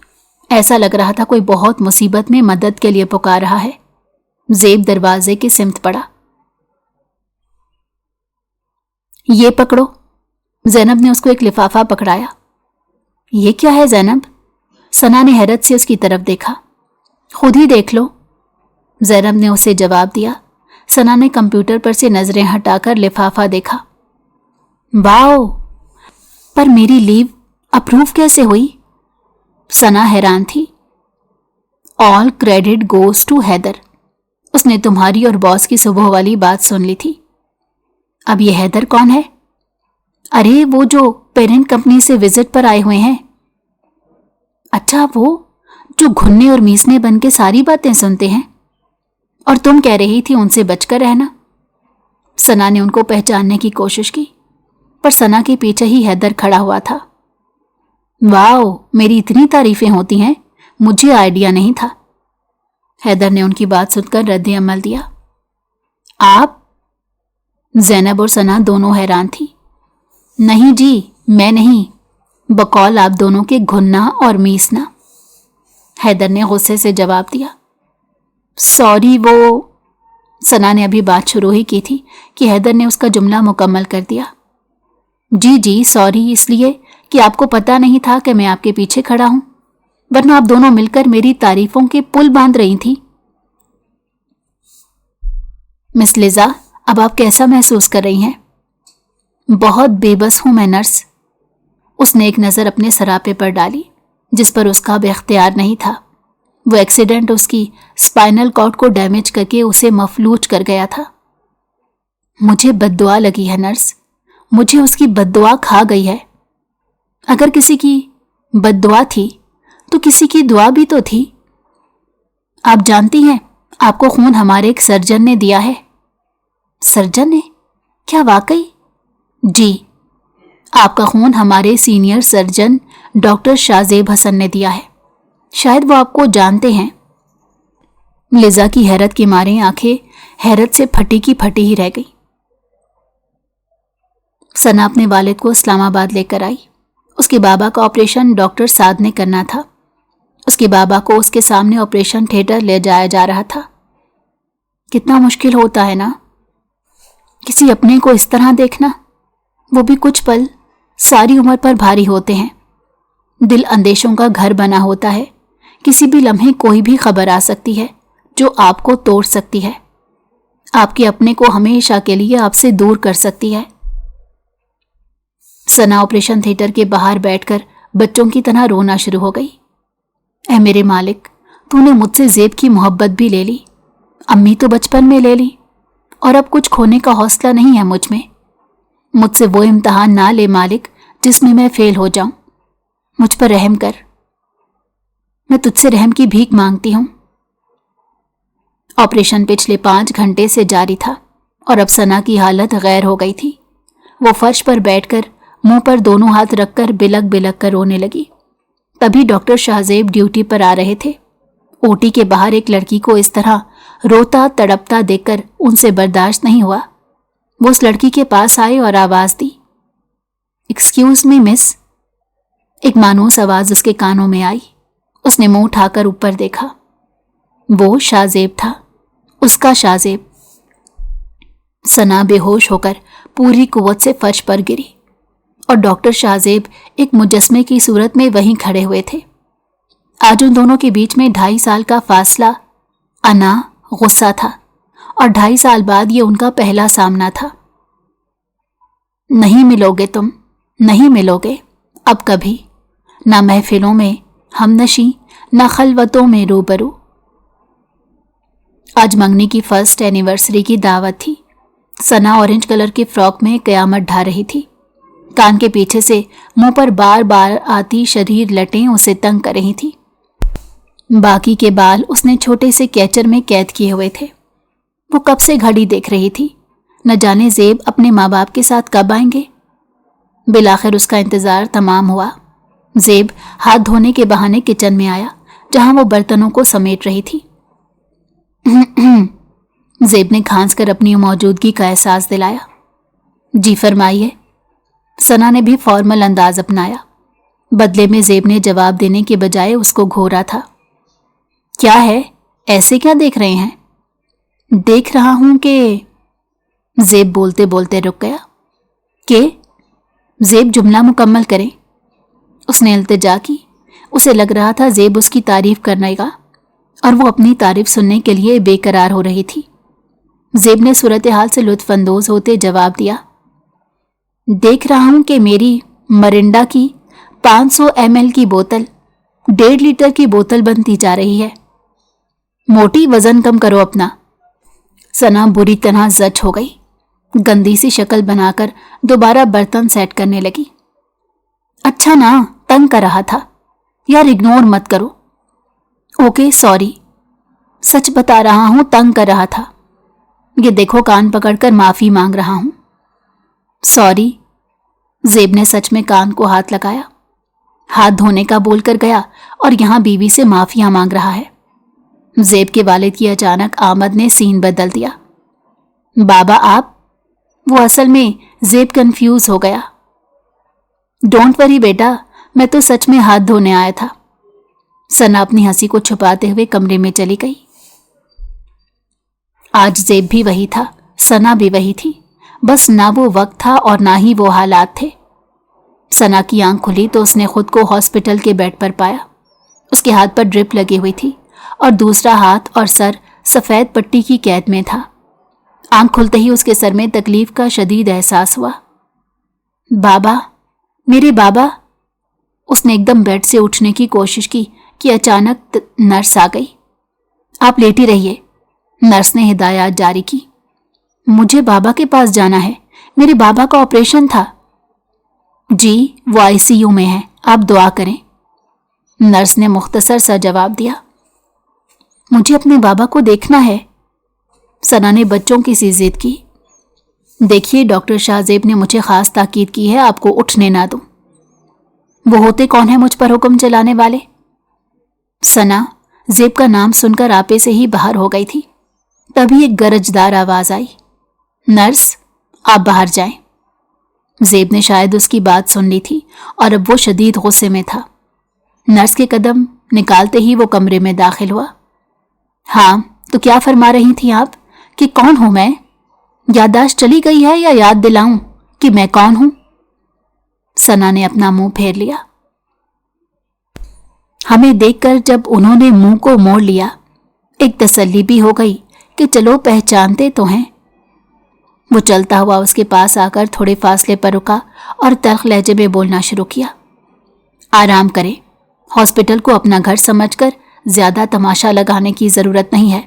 ऐसा लग रहा था कोई बहुत मुसीबत में मदद के लिए पुकार रहा है। ज़ेब दरवाजे की सिमत पड़ा। ये पकड़ो। ज़ैनब ने उसको एक लिफाफा पकड़ाया। ये क्या है ज़ैनब? सना ने हैरत से उसकी तरफ देखा। खुद ही देख लो, ज़ैनब ने उसे जवाब दिया। सना ने कंप्यूटर पर से नजरें हटाकर लिफाफा देखा। वाओ, पर मेरी लीव अप्रूव कैसे हुई? सना हैरान थी। All credit goes to Haider. उसने तुम्हारी और बॉस की सुबह वाली बात सुन ली थी। अब ये हैदर कौन है? अरे वो जो पेरेंट कंपनी से विजिट पर आए हुए हैं। अच्छा, वो जो घुन्ने और मीसने बन के सारी बातें सुनते हैं। और तुम कह रही थी उनसे बचकर रहना। सना ने उनको पहचानने की कोशिश की, पर सना के पीछे ही हैदर खड़ा हुआ था। वाओ, मेरी इतनी तारीफें होती हैं, मुझे आइडिया नहीं था। हैदर ने उनकी बात सुनकर रद्द अमल दिया। आप? ज़ैनब और सना दोनों हैरान थी। नहीं जी, मैं नहीं, बकौल आप दोनों के घुन्ना और मीसना, हैदर ने गुस्से से जवाब दिया। सॉरी, वो, सना ने अभी बात शुरू ही की थी कि हैदर ने उसका जुमला मुकम्मल कर दिया। जी, सॉरी इसलिए कि आपको पता नहीं था कि मैं आपके पीछे खड़ा हूं, वरना आप दोनों मिलकर मेरी तारीफों के पुल बांध रही थी। मिस लिजा, अब आप कैसा महसूस कर रही हैं? बहुत बेबस हूं मैं नर्स। उसने एक नज़र अपने सरापे पर डाली, जिस पर उसका अब इख्तियार नहीं था। वो एक्सीडेंट उसकी स्पाइनल कॉर्ड को डैमेज करके उसे मफलूज कर गया था। मुझे बद्दुआ लगी है नर्स, मुझे उसकी बद्दुआ खा गई है। अगर किसी की बद्दुआ थी तो किसी की दुआ भी तो थी। आप जानती हैं, आपको खून हमारे एक सर्जन ने दिया है। सर्जन ने? क्या वाकई? जी, आपका खून हमारे senior surgeon doctor Shahzeb Hasan ने दिया है। शायद वो आपको जानते हैं। लिजा की हैरत के मारे आंखें हैरत से फटी की फटी ही रह गई। सना अपने वालिद को इस्लामाबाद लेकर आई। उसके बाबा का ऑपरेशन डॉक्टर साद ने करना था। उसके बाबा को उसके सामने ऑपरेशन थिएटर ले जाया जा रहा था। कितना मुश्किल होता है ना, किसी अपने को इस तरह देखना, वो भी कुछ पल सारी उम्र पर भारी होते हैं। दिल अंदेशों का घर बना होता है। किसी भी लम्हे कोई भी खबर आ सकती है जो आपको तोड़ सकती है, आपके अपने को हमेशा के लिए आपसे दूर कर सकती है। सना ऑपरेशन थिएटर के बाहर बैठकर बच्चों की तरह रोना शुरू हो गई। ऐ मेरे मालिक, तूने मुझसे ज़ेब की मोहब्बत भी ले ली, अम्मी तो बचपन में ले ली, और अब कुछ खोने का हौसला नहीं है मुझ में। मुझसे वो इम्तहान ना ले मालिक जिसमें मैं फेल हो जाऊं। मुझ पर रहम कर, मैं तुझसे रहम की भीख मांगती हूं। ऑपरेशन पिछले 5 घंटे से जारी था और अब सना की हालत गैर हो गई थी। वो फर्श पर बैठकर मुंह पर दोनों हाथ रखकर बिलक बिलक कर रोने लगी। तभी डॉक्टर शाहजेब ड्यूटी पर आ रहे थे। ओटी के बाहर एक लड़की को इस तरह रोता तड़पता देखकर उनसे बर्दाश्त नहीं हुआ। वो उस लड़की के पास आए और आवाज दी, एक्सक्यूज मी मिस। एक मानूस आवाज उसके कानों में आई। उसने मुंह उठाकर ऊपर देखा। वो शाहजेब था, उसका शाहजेब। सना बेहोश होकर पूरी कुव्वत से फर्श पर गिरी और डॉक्टर शाहजेब एक मुजस्मे की सूरत में वहीं खड़े हुए थे। आज उन दोनों के बीच में 2.5 साल का फासला, अना, गुस्सा था और 2.5 साल बाद ये उनका पहला सामना था। नहीं मिलोगे तुम, नहीं मिलोगे अब कभी, ना महफिलों में हमनशी, ना खलवतों में रूबरू। आज मंगनी की फर्स्ट एनिवर्सरी की दावत थी। सना ऑरेंज कलर की फ्रॉक में कयामत ढा रही थी। کان کے پیچھے سے منہ پر بار بار آتی شریر لٹیں اسے تنگ کر رہی تھی۔ باقی کے بال اس نے چھوٹے سے کیچر میں قید کیے ہوئے تھے۔ وہ کب سے گھڑی دیکھ رہی تھی، نہ جانے زیب اپنے ماں باپ کے ساتھ کب آئیں گے۔ بالآخر اس کا انتظار تمام ہوا۔ زیب ہاتھ دھونے کے بہانے کچن میں آیا جہاں وہ برتنوں کو سمیٹ رہی تھی۔ زیب نے کھانس کر اپنی موجودگی کا احساس دلایا۔ جی فرمائیے۔ ثنا نے بھی فارمل انداز اپنایا۔ بدلے میں زیب نے جواب دینے کے بجائے اس کو گھورا تھا۔ کیا ہے؟ ایسے کیا دیکھ رہے ہیں؟ دیکھ رہا ہوں کہ… زیب بولتے بولتے رک گیا۔ کہ… زیب جملہ مکمل کریں۔ اس نے التجا کی۔ اسے لگ رہا تھا زیب اس کی تعریف کرنے گا اور وہ اپنی تعریف سننے کے لیے بے قرار ہو رہی تھی۔ زیب نے صورتحال سے لطف اندوز ہوتے جواب دیا۔ دیکھ رہا ہوں کہ میری مرنڈا کی 500 ml کی بوتل 1.5 لیٹر کی بوتل بنتی جا رہی ہے۔ موٹی، وزن کم کرو اپنا۔ ثنا بری طرح زچ ہو گئی۔ گندی سی شکل بنا کر دوبارہ برتن سیٹ کرنے لگی۔ اچھا نا، تنگ کر رہا تھا، یار اگنور مت کرو۔ اوکے سوری، سچ بتا رہا ہوں، تنگ کر رہا تھا۔ یہ دیکھو کان پکڑ کر معافی مانگ رہا ہوں۔ سوری۔ زیب نے سچ میں کان کو ہاتھ لگایا۔ ہاتھ دھونے کا بول کر گیا اور یہاں بیوی سے معافیاں مانگ رہا ہے۔ زیب کے والد کی اچانک آمد نے سین بدل دیا۔ بابا آپ… وہ اصل میں زیب کنفیوز ہو گیا۔ ڈونٹ وری بیٹا، میں تو سچ میں ہاتھ دھونے آیا تھا۔ ثنا اپنی ہنسی کو چھپاتے ہوئے کمرے میں چلی گئی۔ آج زیب بھی وہی تھا، ثنا بھی وہی تھی، بس نہ وہ وقت تھا اور نہ ہی وہ حالات تھے۔ ثنا کی آنکھ کھلی تو اس نے خود کو ہاسپٹل کے بیڈ پر پایا۔ اس کے ہاتھ پر ڈرپ لگی ہوئی تھی اور دوسرا ہاتھ اور سر سفید پٹی کی قید میں تھا۔ آنکھ کھلتے ہی اس کے سر میں تکلیف کا شدید احساس ہوا۔ بابا، میرے بابا۔ اس نے ایک دم بیڈ سے اٹھنے کی کوشش کی کہ اچانک نرس آ گئی۔ آپ لیٹی رہیے، نرس نے ہدایات جاری کی۔ مجھے بابا کے پاس جانا ہے، میرے بابا کا آپریشن تھا۔ جی، وہ ICU میں ہے، آپ دعا کریں، نرس نے مختصر سا جواب دیا۔ مجھے اپنے بابا کو دیکھنا ہے، ثنا نے بچوں کی سی ضد کی۔ دیکھیے، ڈاکٹر شاہ زیب نے مجھے خاص تاکید کی ہے آپ کو اٹھنے نہ دوں۔ وہ ہوتے کون ہیں مجھ پر حکم چلانے والے؟ ثنا زیب کا نام سن کر آپے سے ہی باہر ہو گئی تھی۔ تبھی ایک گرجدار آواز آئی، نرس آپ باہر جائیں۔ زیب نے شاید اس کی بات سن لی تھی اور اب وہ شدید غصے میں تھا۔ نرس کے قدم نکالتے ہی وہ کمرے میں داخل ہوا۔ ہاں تو کیا فرما رہی تھیں آپ کہ کون ہوں میں؟ یادداشت چلی گئی ہے یا یاد دلاؤں کہ میں کون ہوں؟ ثنا نے اپنا منہ پھیر لیا۔ ہمیں دیکھ کر جب انہوں نے منہ کو موڑ لیا، ایک تسلی بھی ہو گئی کہ چلو پہچانتے تو ہیں۔ وہ چلتا ہوا اس کے پاس آ کر تھوڑے فاصلے پر رکا اور تلخ لہجے میں بولنا شروع کیا۔ آرام کریں، ہاسپٹل کو اپنا گھر سمجھ کر زیادہ تماشا لگانے کی ضرورت نہیں ہے۔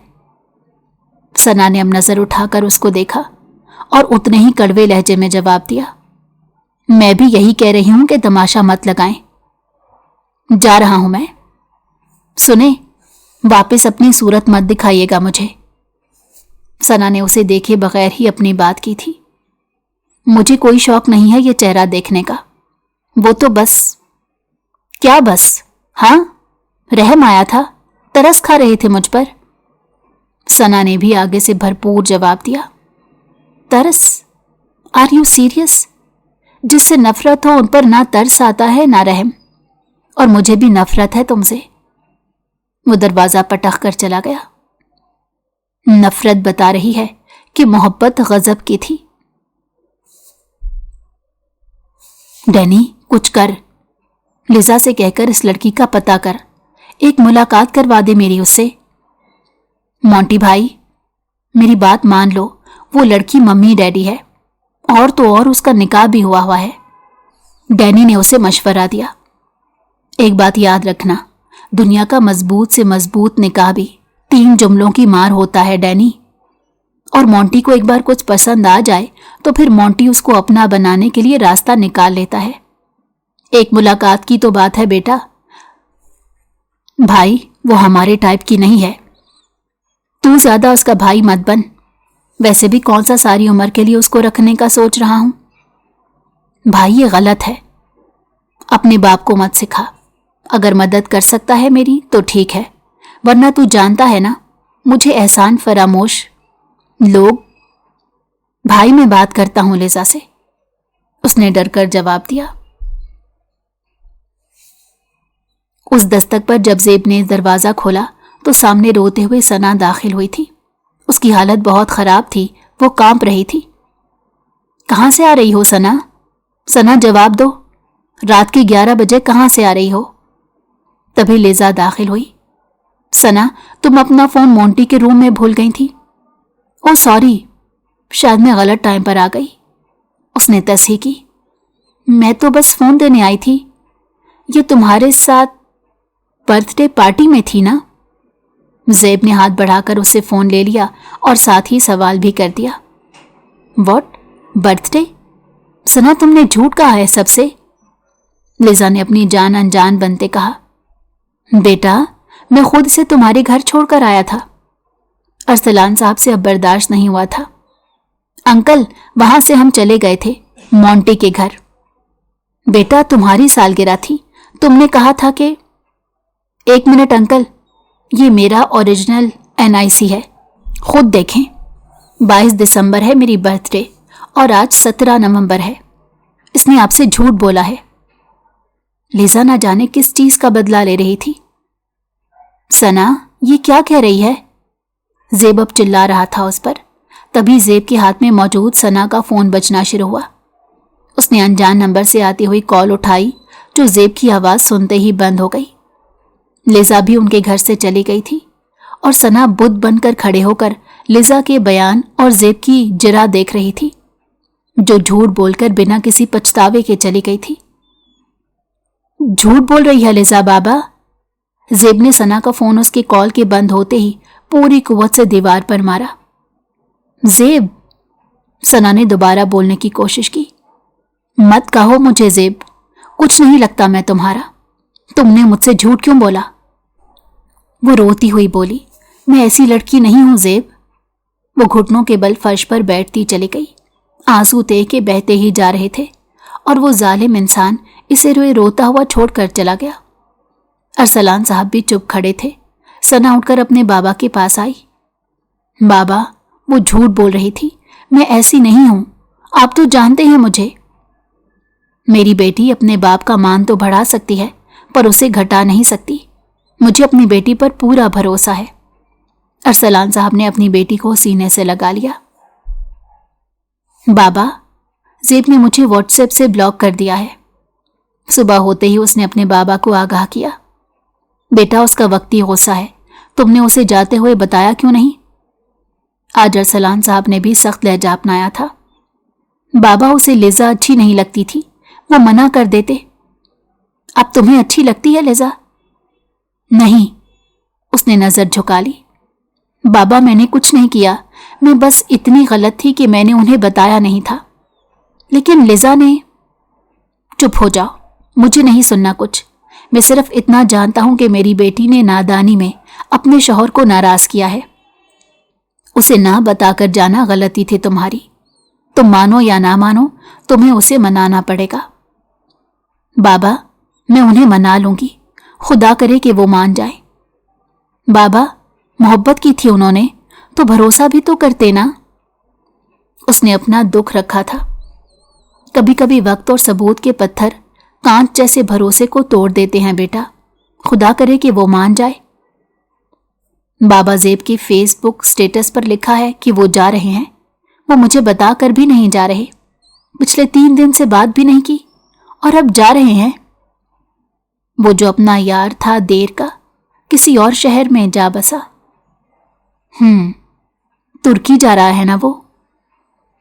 ثنا نے اب نظر اٹھا کر اس کو دیکھا اور اتنے ہی کڑوے لہجے میں جواب دیا۔ میں بھی یہی کہہ رہی ہوں کہ تماشا مت لگائیں۔ جا رہا ہوں میں۔ سنیں، واپس اپنی صورت مت دکھائیے گا مجھے۔ ثنا نے اسے دیکھے بغیر ہی اپنی بات کی تھی۔ مجھے کوئی شوق نہیں ہے یہ چہرہ دیکھنے کا، وہ تو بس… کیا بس؟ ہاں، رحم آیا تھا، ترس کھا رہے تھے مجھ پر۔ ثنا نے بھی آگے سے بھرپور جواب دیا۔ ترس؟ Are you serious? جس سے نفرت ہو ان پر نہ ترس آتا ہے نہ رحم، اور مجھے بھی نفرت ہے تم سے۔ وہ دروازہ پٹخ کر چلا گیا۔ نفرت بتا رہی ہے کہ محبت غضب کی تھی۔ ڈینی کچھ کر، لیزا سے کہہ کر اس لڑکی کا پتہ کر، ایک ملاقات کروا دے میری اس سے۔ مونٹی بھائی میری بات مان لو، وہ لڑکی ممی ڈیڈی ہے، اور تو اور اس کا نکاح بھی ہوا ہے۔ ڈینی نے اسے مشورہ دیا۔ ایک بات یاد رکھنا، دنیا کا مضبوط سے مضبوط نکاح بھی 3 جملوں کی مار ہوتا ہے ڈینی، और मोंटी को एक बार कुछ पसंद आ जाए तो फिर मोंटी उसको अपना बनाने के लिए रास्ता निकाल लेता है। एक मुलाकात की तो बात है बेटा, भाई वो हमारे टाइप की नहीं है। तू ज्यादा उसका भाई मत बन। वैसे भी कौन सा सारी उम्र के लिए उसको रखने का सोच रहा हूं। भाई ये गलत है। अपने बाप को मत सिखा। अगर मदद कर सकता है मेरी तो ठीक है, वरना तू जानता है ना मुझे एहसान फरामोश लोग। भाई मैं बात करता हूं लिजा से, उसने डर कर जवाब दिया। उस दस्तक पर जब ज़ेब ने दरवाज़ा खोला तो सामने रोते हुए सना दाखिल हुई थी। उसकी हालत बहुत ख़राब थी, वो कांप रही थी। कहाँ से आ रही हो सना? सना जवाब दो, रात के 11 बजे कहाँ से आ रही हो? तभी लिजा दाखिल हुई। सना तुम अपना फ़ोन मोंटी के रूम में भूल गई थी। ओह सॉरी, शायद मैं गलत टाइम पर आ गई, उसने तस्ही की। मैं तो बस फ़ोन देने आई थी। ये तुम्हारे साथ बर्थडे पार्टी में थी ना? ज़ेब ने हाथ बढ़ाकर उससे फ़ोन ले लिया और साथ ही सवाल भी कर दिया। व्हाट? बर्थडे? सना तुमने झूठ कहा है सबसे, लिजा ने अपनी जान अनजान बनते कहा। बेटा मैं खुद से तुम्हारे घर छोड़कर आया था। अरसलान साहब से अब बर्दाश्त नहीं हुआ था। अंकल वहां से हम चले गए थे मोंटी के घर। बेटा तुम्हारी सालगिरह थी, तुमने कहा था कि। एक मिनट अंकल, ये मेरा ओरिजिनल NIC है, खुद देखें। 22 दिसंबर है मेरी बर्थडे और आज 17 नवंबर है। इसने आपसे झूठ बोला है। लिजा ना जाने किस चीज का बदला ले रही थी। सना ये क्या कह रही है? ज़ेब अब चिल्ला रहा था उस पर। तभी ज़ेब के हाथ में मौजूद सना का फ़ोन बजना शुरू हुआ। उसने अनजान नंबर से आती हुई कॉल उठाई, जो ज़ेब की आवाज़ सुनते ही बंद हो गई। लिजा भी उनके घर से चली गई थी और सना बुत बनकर खड़े होकर लिजा के बयान और ज़ेब की जरा देख रही थी, जो झूठ बोलकर बिना किसी पछतावे के चली गई थी। झूठ बोल रही है लिजा बाबा। ज़ेब ने सना का फ़ोन उसके कॉल के बंद होते ही पूरी कुव्वत से दीवार पर मारा। ज़ेब, सना ने दोबारा बोलने की कोशिश की। मत कहो मुझे ज़ेब, कुछ नहीं लगता मैं तुम्हारा। तुमने मुझसे झूठ क्यों बोला? वो रोती हुई बोली, मैं ऐसी लड़की नहीं हूं ज़ेब। वो घुटनों के बल फर्श पर बैठती चली गई। आंसू तह के बहते ही जा रहे थे और वो जालिम इंसान इसे रोए रोता हुआ छोड़कर चला गया। अरसलान साहब भी चुप खड़े थे। सना उठकर अपने बाबा के पास आई। बाबा वो झूठ बोल रही थी, मैं ऐसी नहीं हूं, आप तो जानते हैं मुझे। मेरी बेटी अपने बाप का मान तो बढ़ा सकती है पर उसे घटा नहीं सकती। मुझे अपनी बेटी पर पूरा भरोसा है। अरसलान साहब ने अपनी बेटी को सीने से लगा लिया। बाबा, ज़ेब ने मुझे व्हाट्सएप से ब्लॉक कर दिया है। सुबह होते ही उसने अपने बाबा को आगाह किया। बेटा उसका वक्ती गुस्सा है, तुमने उसे जाते हुए बताया क्यों नहीं? आज अरसलान साहब ने भी सख्त लहजा अपनाया था। बाबा उसे लिजा अच्छी नहीं लगती थी, वो मना कर देते। अब तुम्हें अच्छी लगती है लिजा? नहीं, उसने नजर झुका ली। बाबा मैंने कुछ नहीं किया, मैं बस इतनी गलत थी कि मैंने उन्हें बताया नहीं था। लेकिन लिजा ने। चुप हो जाओ, मुझे नहीं सुनना कुछ। मैं सिर्फ इतना जानता हूं कि मेरी बेटी ने नादानी में अपने शौहर को नाराज किया है। उसे ना बताकर जाना गलती थी तुम्हारी। तुम मानो या ना मानो, तुम्हें उसे मनाना पड़ेगा। बाबा मैं उन्हें मना लूंगी, खुदा करे कि वो मान जाए। बाबा मोहब्बत की थी उन्होंने तो भरोसा भी तो करते ना। उसने अपना दुख रखा था। कभी कभी वक्त और सबूत के पत्थर कांच जैसे भरोसे को तोड़ देते हैं बेटा, खुदा करे कि वो मान जाए। बाबा ज़ेब के फेसबुक स्टेटस पर लिखा है कि वो जा रहे हैं। वो मुझे बताकर भी नहीं जा रहे। पिछले 3 दिन से बात भी नहीं की और अब जा रहे हैं। वो जो अपना यार था देर का, किसी और शहर में जा बसा। तुर्की जा रहा है ना वो?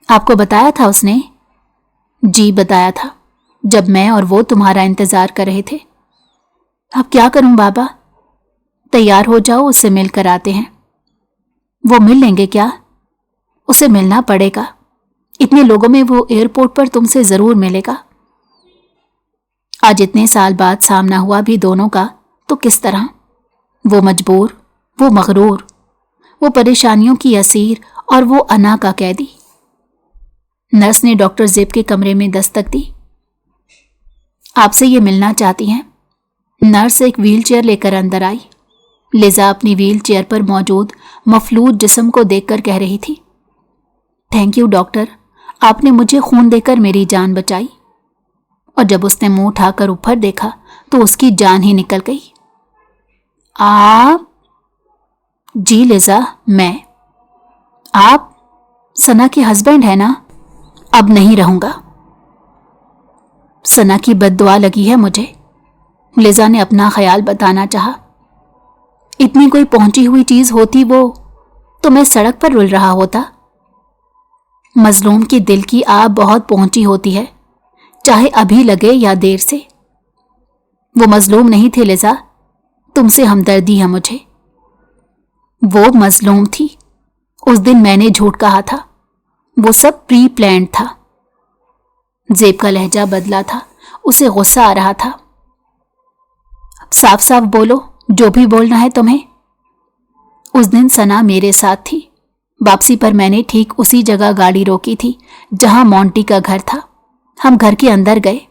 आपको बताया था उसने? जी बताया था, जब मैं और वो तुम्हारा इंतजार कर रहे थे। अब क्या करूं बाबा? तैयार हो जाओ, उससे मिलकर आते हैं। वो मिल लेंगे क्या? उसे मिलना पड़ेगा। इतने लोगों में वो एयरपोर्ट पर तुमसे जरूर मिलेगा। आज इतने साल बाद सामना हुआ भी दोनों का, तो किस तरह? वो मजबूर, वो मगरूर, वो परेशानियों की असीर और वो अना का कैदी। नर्स ने डॉक्टर ज़ेब के कमरे में दस्तक दी। आपसे ये मिलना चाहती हैं। नर्स एक व्हीलचेयर लेकर अंदर आई। लिजा अपनी व्हीलचेयर पर मौजूद मफलूज जिस्म को देखकर कह रही थी, थैंक यू डॉक्टर, आपने मुझे खून देकर मेरी जान बचाई। और जब उसने मुंह उठाकर ऊपर देखा तो उसकी जान ही निकल गई। आप? जी लिजा, मैं। आप सना के हस्बैंड है ना? अब नहीं रहूंगा। सना की बद्दुआ लगी है मुझे। लिजा ने अपना ख्याल बताना चाहा। इतनी कोई पहुंची हुई चीज होती वो, तो मैं सड़क पर रुल रहा होता। मजलूम की दिल की आग बहुत पहुंची होती है, चाहे अभी लगे या देर से। वो मजलूम नहीं थे लिजा, तुमसे हमदर्दी है मुझे। वो मजलूम थी। उस दिन मैंने झूठ कहा था। वो सब प्री प्लान्ड था। ज़ेब का लहजा बदला था, उसे गुस्सा आ रहा था। साफ साफ बोलो, जो भी बोलना है तुम्हें। उस दिन सना मेरे साथ थी। वापसी पर मैंने ठीक उसी जगह गाड़ी रोकी थी जहां मोंटी का घर था। हम घर के अंदर गए।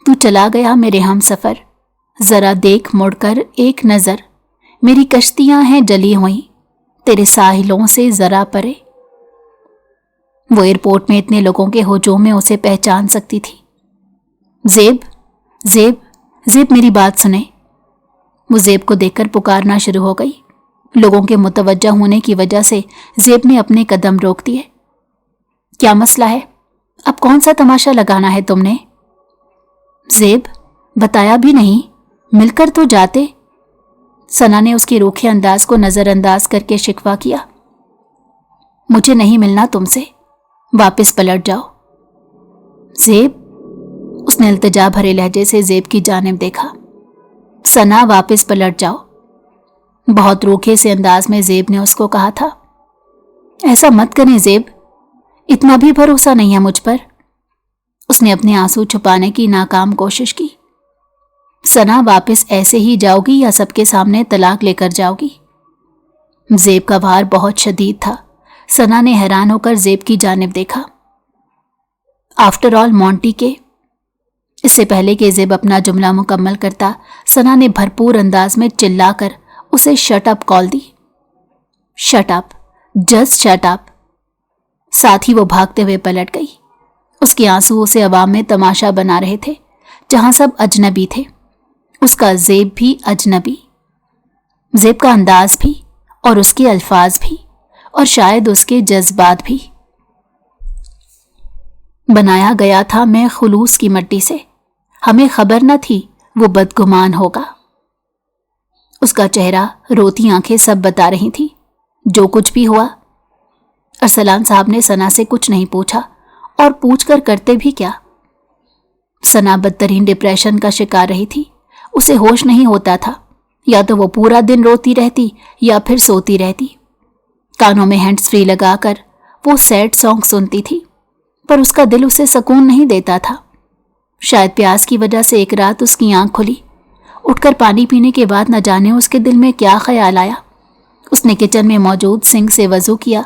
तू चला गया मेरे हम सफर, जरा देख मुड़कर एक नजर, मेरी कश्तियां हैं जली हुई तेरे साहिलों से जरा परे। वो एयरपोर्ट में इतने लोगों के हुजूम में उसे पहचान सकती थी। ज़ेब, ज़ेब, ज़ेब मेरी बात सुने। वो ज़ेब को देखकर पुकारना शुरू हो गई। लोगों के मुतवज्जा होने की वजह से ज़ेब ने अपने कदम रोक दिए। क्या मसला है? अब कौन सा तमाशा लगाना है तुमने? ज़ेब, बताया भी नहीं, मिलकर तो जाते। सना ने उसके रूखे अंदाज को नजरअंदाज करके शिकवा किया। मुझे नहीं मिलना तुमसे, वापस पलट जाओ। ज़ेब, उसने इल्तिजा भरे लहजे से ज़ेब की जानिब देखा। सना, वापस पलट जाओ। बहुत रूखे से अंदाज में ज़ेब ने उसको कहा था। ऐसा मत करें ज़ेब, इतना भी भरोसा नहीं है मुझ पर। उसने अपने आंसू छुपाने की नाकाम कोशिश की। सना, वापस ऐसे ही जाओगी या सबके सामने तलाक लेकर जाओगी? ज़ेब का वार बहुत शदीद था। सना ने हैरान होकर ज़ेब की जानिब देखा। आफ्टर ऑल मोंटी के। इससे पहले कि ज़ेब अपना जुमला मुकम्मल करता, सना ने भरपूर अंदाज में चिल्लाकर उसे शट अप कॉल दी। Shut up, just shut up. साथ ही वो भागते हुए पलट गई। उसके आंसू उसे अवाम में तमाशा बना रहे थे, जहां सब अजनबी थे। उसका ज़ेब भी अजनबी। ज़ेब का अंदाज भी, और उसके अल्फाज भी, और शायद उसके जज्बात भी। बनाया गया था मैं खुलूस की मिट्टी से, हमें खबर न थी वो बदगुमान होगा। उसका चेहरा, रोती आंखें सब बता रही थी जो कुछ भी हुआ। अरसलान साहब ने सना से कुछ नहीं पूछा, और पूछकर करते भी क्या। सना बदतरीन डिप्रेशन का शिकार रही थी। उसे होश नहीं होता था। या तो वो पूरा दिन रोती रहती या फिर सोती रहती। कानों में हैंड्स फ्री लगाकर वो सैड सॉन्ग सुनती थी, पर उसका दिल उसे सुकून नहीं देता था। शायद प्यास की वजह से एक रात उसकी आंख खुली। उठकर पानी पीने के बाद न जाने उसके दिल में क्या ख्याल आया। उसने किचन में मौजूद सिंक से वजू किया,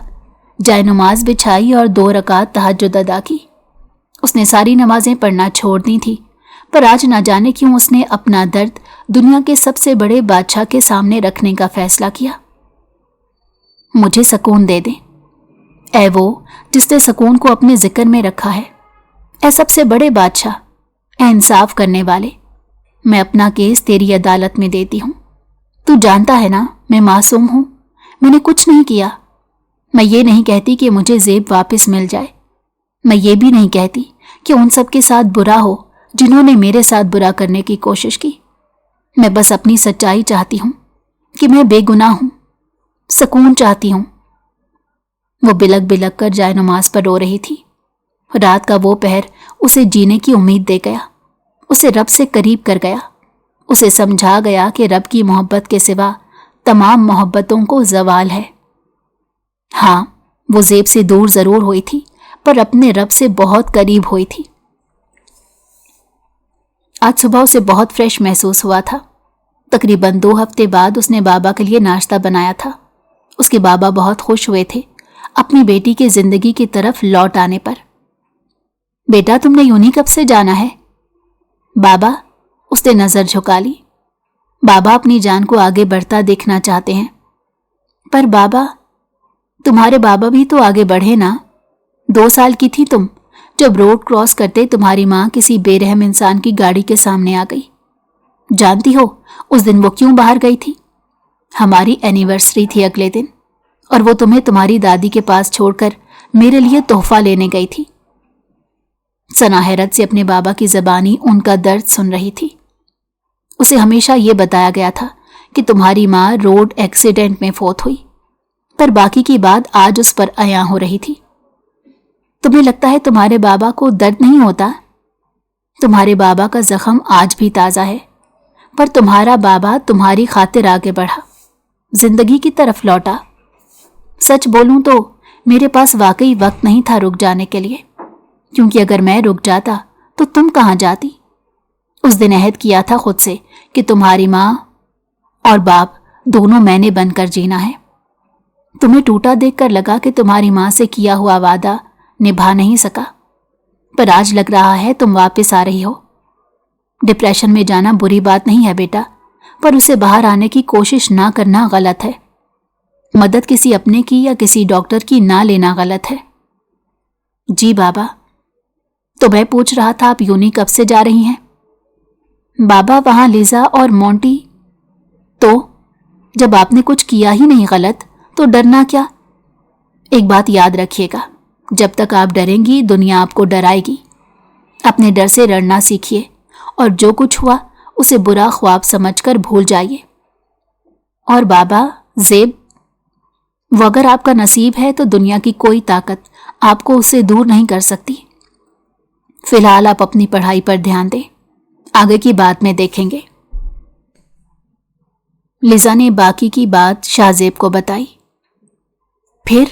जाए नमाज बिछाई और 2 रकात तहज्जुद अदा की। उसने सारी नमाजें पढ़ना छोड़ दी थी, पर आज न जाने क्यों उसने अपना दर्द दुनिया के सबसे बड़े बादशाह के सामने रखने का फैसला किया। मुझे सुकून दे दे, ऐ वो जिसने सुकून को अपने जिक्र में रखा है। ऐ सबसे बड़े बादशाह, ऐ इंसाफ करने वाले, मैं अपना केस तेरी अदालत में देती हूँ। तू जानता है ना मैं मासूम हूँ, मैंने कुछ नहीं किया। मैं ये नहीं कहती कि मुझे ज़ेब वापस मिल जाए। मैं ये भी नहीं कहती कि उन सब के साथ बुरा हो जिन्होंने मेरे साथ बुरा करने की कोशिश की। मैं बस अपनी सच्चाई चाहती हूँ कि मैं बेगुनाह हूँ, सुकून चाहती हूँ। वो बिलक बिलक कर जाए नमाज पर रो रही थी। रात का वो पहर उसे जीने की उम्मीद दे गया, उसे रब से करीब कर गया। उसे समझा गया कि रब की मोहब्बत के सिवा तमाम मोहब्बतों को ज़वाल है। हाँ, وہ زیب سے دور ضرور ہوئی تھی پر اپنے رب سے بہت قریب ہوئی تھی۔ آج صبح اسے بہت فریش محسوس ہوا تھا۔ تقریباً 2 ہفتے بعد اس نے بابا کے لیے ناشتہ بنایا تھا۔ اس کے بابا بہت خوش ہوئے تھے اپنی بیٹی کے زندگی کی طرف لوٹ آنے پر۔ بیٹا تم نے یونی کب سے جانا ہے؟ بابا، اس نے نظر جھکا لی۔ بابا اپنی جان کو آگے بڑھتا دیکھنا چاہتے ہیں۔ پر بابا، تمہارے بابا بھی تو آگے بڑھے نا۔ 2 سال کی تھی تم جب روڈ کراس کرتے تمہاری ماں کسی بے رحم انسان کی گاڑی کے سامنے آ گئی۔ جانتی ہو اس دن وہ کیوں باہر گئی تھی؟ ہماری اینیورسری تھی اگلے دن، اور وہ تمہیں تمہاری دادی کے پاس چھوڑ کر میرے لیے تحفہ لینے گئی تھی۔ ثنا حیرت سے اپنے بابا کی زبانی ان کا درد سن رہی تھی۔ اسے ہمیشہ یہ بتایا گیا تھا کہ تمہاری ماں روڈ ایکسیڈنٹ میں فوت ہوئی، پر باقی کی بات آج اس پر عیاں ہو رہی تھی۔ تمہیں لگتا ہے تمہارے بابا کو درد نہیں ہوتا؟ تمہارے بابا کا زخم آج بھی تازہ ہے، پر تمہارا بابا تمہاری خاطر آگے بڑھا، زندگی کی طرف لوٹا۔ سچ بولوں تو میرے پاس واقعی وقت نہیں تھا رک جانے کے لیے، کیونکہ اگر میں رک جاتا تو تم کہاں جاتی؟ اس دن عہد کیا تھا خود سے کہ تمہاری ماں اور باپ دونوں میں نے بن کر جینا ہے۔ تمہیں ٹوٹا دیکھ کر لگا کہ تمہاری ماں سے کیا ہوا وعدہ نبھا نہیں سکا، پر آج لگ رہا ہے تم واپس آ رہی ہو۔ ڈپریشن میں جانا بری بات نہیں ہے بیٹا، پر اسے باہر آنے کی کوشش نہ کرنا غلط ہے۔ مدد کسی اپنے کی یا کسی ڈاکٹر کی نہ لینا غلط ہے۔ جی بابا، تو میں پوچھ رہا تھا آپ یونی کب سے جا رہی ہیں؟ بابا، وہاں لیزا اور مونٹی۔ تو جب آپ نے کچھ کیا ہی نہیں غلط تو ڈرنا کیا؟ ایک بات یاد رکھیے گا، جب تک آپ ڈریں گی دنیا آپ کو ڈرائے گی۔ اپنے ڈر سے لڑنا سیکھیے اور جو کچھ ہوا اسے برا خواب سمجھ کر بھول جائیے۔ اور بابا، زیب، وہ اگر آپ کا نصیب ہے تو دنیا کی کوئی طاقت آپ کو اسے دور نہیں کر سکتی۔ فی الحال آپ اپنی پڑھائی پر دھیان دیں، آگے کی بات میں دیکھیں گے۔ لیزا نے باقی کی بات شاہ زیب کو بتائی۔ پھر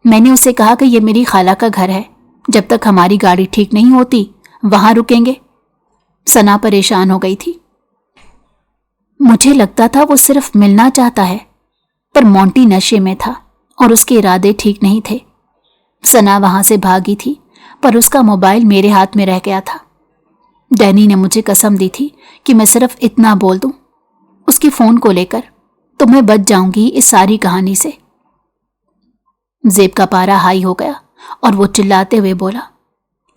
میں نے اسے کہا کہ یہ میری خالہ کا گھر ہے، جب تک ہماری گاڑی ٹھیک نہیں ہوتی وہاں رکیں گے۔ ثنا پریشان ہو گئی تھی۔ مجھے لگتا تھا وہ صرف ملنا چاہتا ہے، پر مونٹی نشے میں تھا اور اس کے ارادے ٹھیک نہیں تھے۔ ثنا وہاں سے بھاگی تھی، پر اس کا موبائل میرے ہاتھ میں رہ گیا تھا۔ ڈینی نے مجھے قسم دی تھی کہ میں صرف اتنا بول دوں اس کے فون کو لے کر تو میں بچ جاؤں گی اس ساری کہانی سے۔ زیب کا پارا ہائی ہو گیا اور وہ چلاتے ہوئے بولا،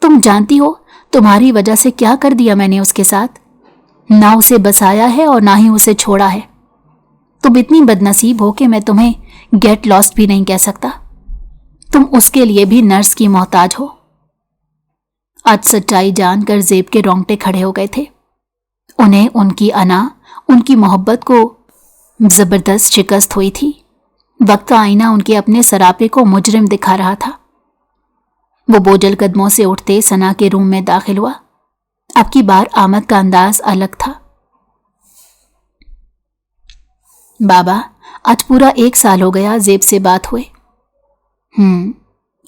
تم جانتی ہو تمہاری وجہ سے کیا کر دیا میں نے اس کے ساتھ؟ نہ اسے بسایا ہے اور نہ ہی اسے چھوڑا ہے۔ تم اتنی بدنصیب ہو کہ میں تمہیں گیٹ لاسٹ بھی نہیں کہہ سکتا۔ تم اس کے لیے بھی نرس کی محتاج ہو۔ آج سچائی جان کر زیب کے رونگٹے کھڑے ہو گئے تھے۔ انہیں ان کی انا، ان کی محبت کو زبردست شکست ہوئی تھی۔ وقت کا آئینہ ان کے اپنے سراپے کو مجرم دکھا رہا تھا۔ وہ بوجھل قدموں سے اٹھتے ثنا کے روم میں داخل ہوا۔ اب کی بار آمد کا انداز الگ تھا۔ بابا، آج پورا 1 سال ہو گیا زیب سے بات ہوئے۔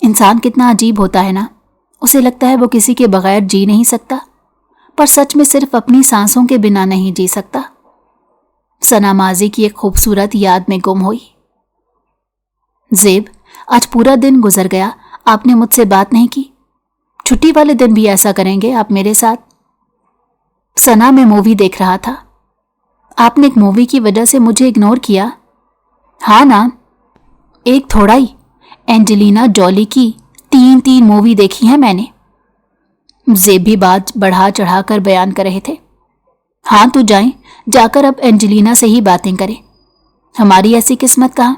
انسان کتنا عجیب ہوتا ہے نا، اسے لگتا ہے وہ کسی کے بغیر جی نہیں سکتا، پر سچ میں صرف اپنی سانسوں کے بنا نہیں جی سکتا۔ ثنا ماضی کی ایک خوبصورت یاد میں گم ہوئی۔ زیب، آج پورا دن گزر گیا، آپ نے مجھ سے بات نہیں کی۔ چھٹی والے دن بھی ایسا کریں گے آپ میرے ساتھ؟ ثنا، میں مووی دیکھ رہا تھا۔ آپ نے ایک مووی کی وجہ سے مجھے اگنور کیا؟ ہاں نا، ایک تھوڑا ہی، اینجلینا جولی کی 3 مووی دیکھی ہیں میں نے۔ زیب بھی بات بڑھا چڑھا کر بیان کر رہے تھے۔ ہاں تو جائیں، جا کر اب اینجلینا سے ہی باتیں کریں۔ ہماری ایسی قسمت کہاں،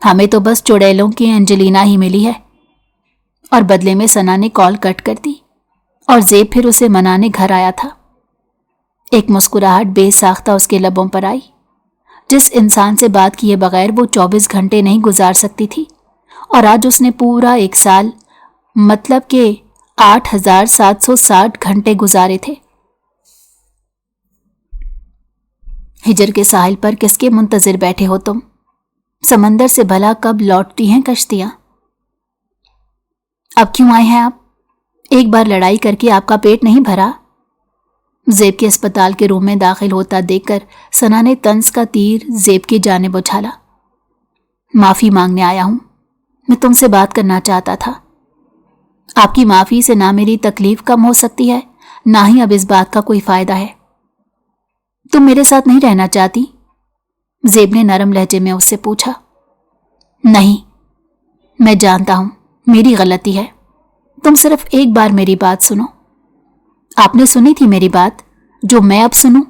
ہمیں تو بس چڑیلوں کی اینجلینا ہی ملی ہے۔ اور بدلے میں ثنا نے کال کٹ کر دی اور زیب پھر اسے منانے گھر آیا تھا۔ ایک مسکراہٹ بے ساختہ اس کے لبوں پر آئی۔ جس انسان سے بات کیے بغیر وہ 24 گھنٹے نہیں گزار سکتی تھی، اور آج اس نے پورا 1 سال، مطلب کہ 8760 گھنٹے گزارے تھے۔ ہجر کے ساحل پر کس کے منتظر بیٹھے ہو تم؟ समंदर से भला कब लौटती हैं कश्तियां? अब क्यों आए हैं आप? एक बार लड़ाई करके आपका पेट नहीं भरा? ज़ेब के अस्पताल के रूम में दाखिल होता देखकर सना ने तंज का तीर ज़ेब की जानिब उछाला। माफ़ी मांगने आया हूं, मैं तुमसे बात करना चाहता था। आपकी माफ़ी से ना मेरी तकलीफ कम हो सकती है, ना ही अब इस बात का कोई फायदा है। तुम मेरे साथ नहीं रहना चाहती? ज़ेब ने नरम लहजे में उससे पूछा। नहीं, मैं जानता हूं मेरी गलती है। तुम सिर्फ एक बार मेरी बात सुनो। आपने सुनी थी मेरी बात, जो मैं अब सुनूं?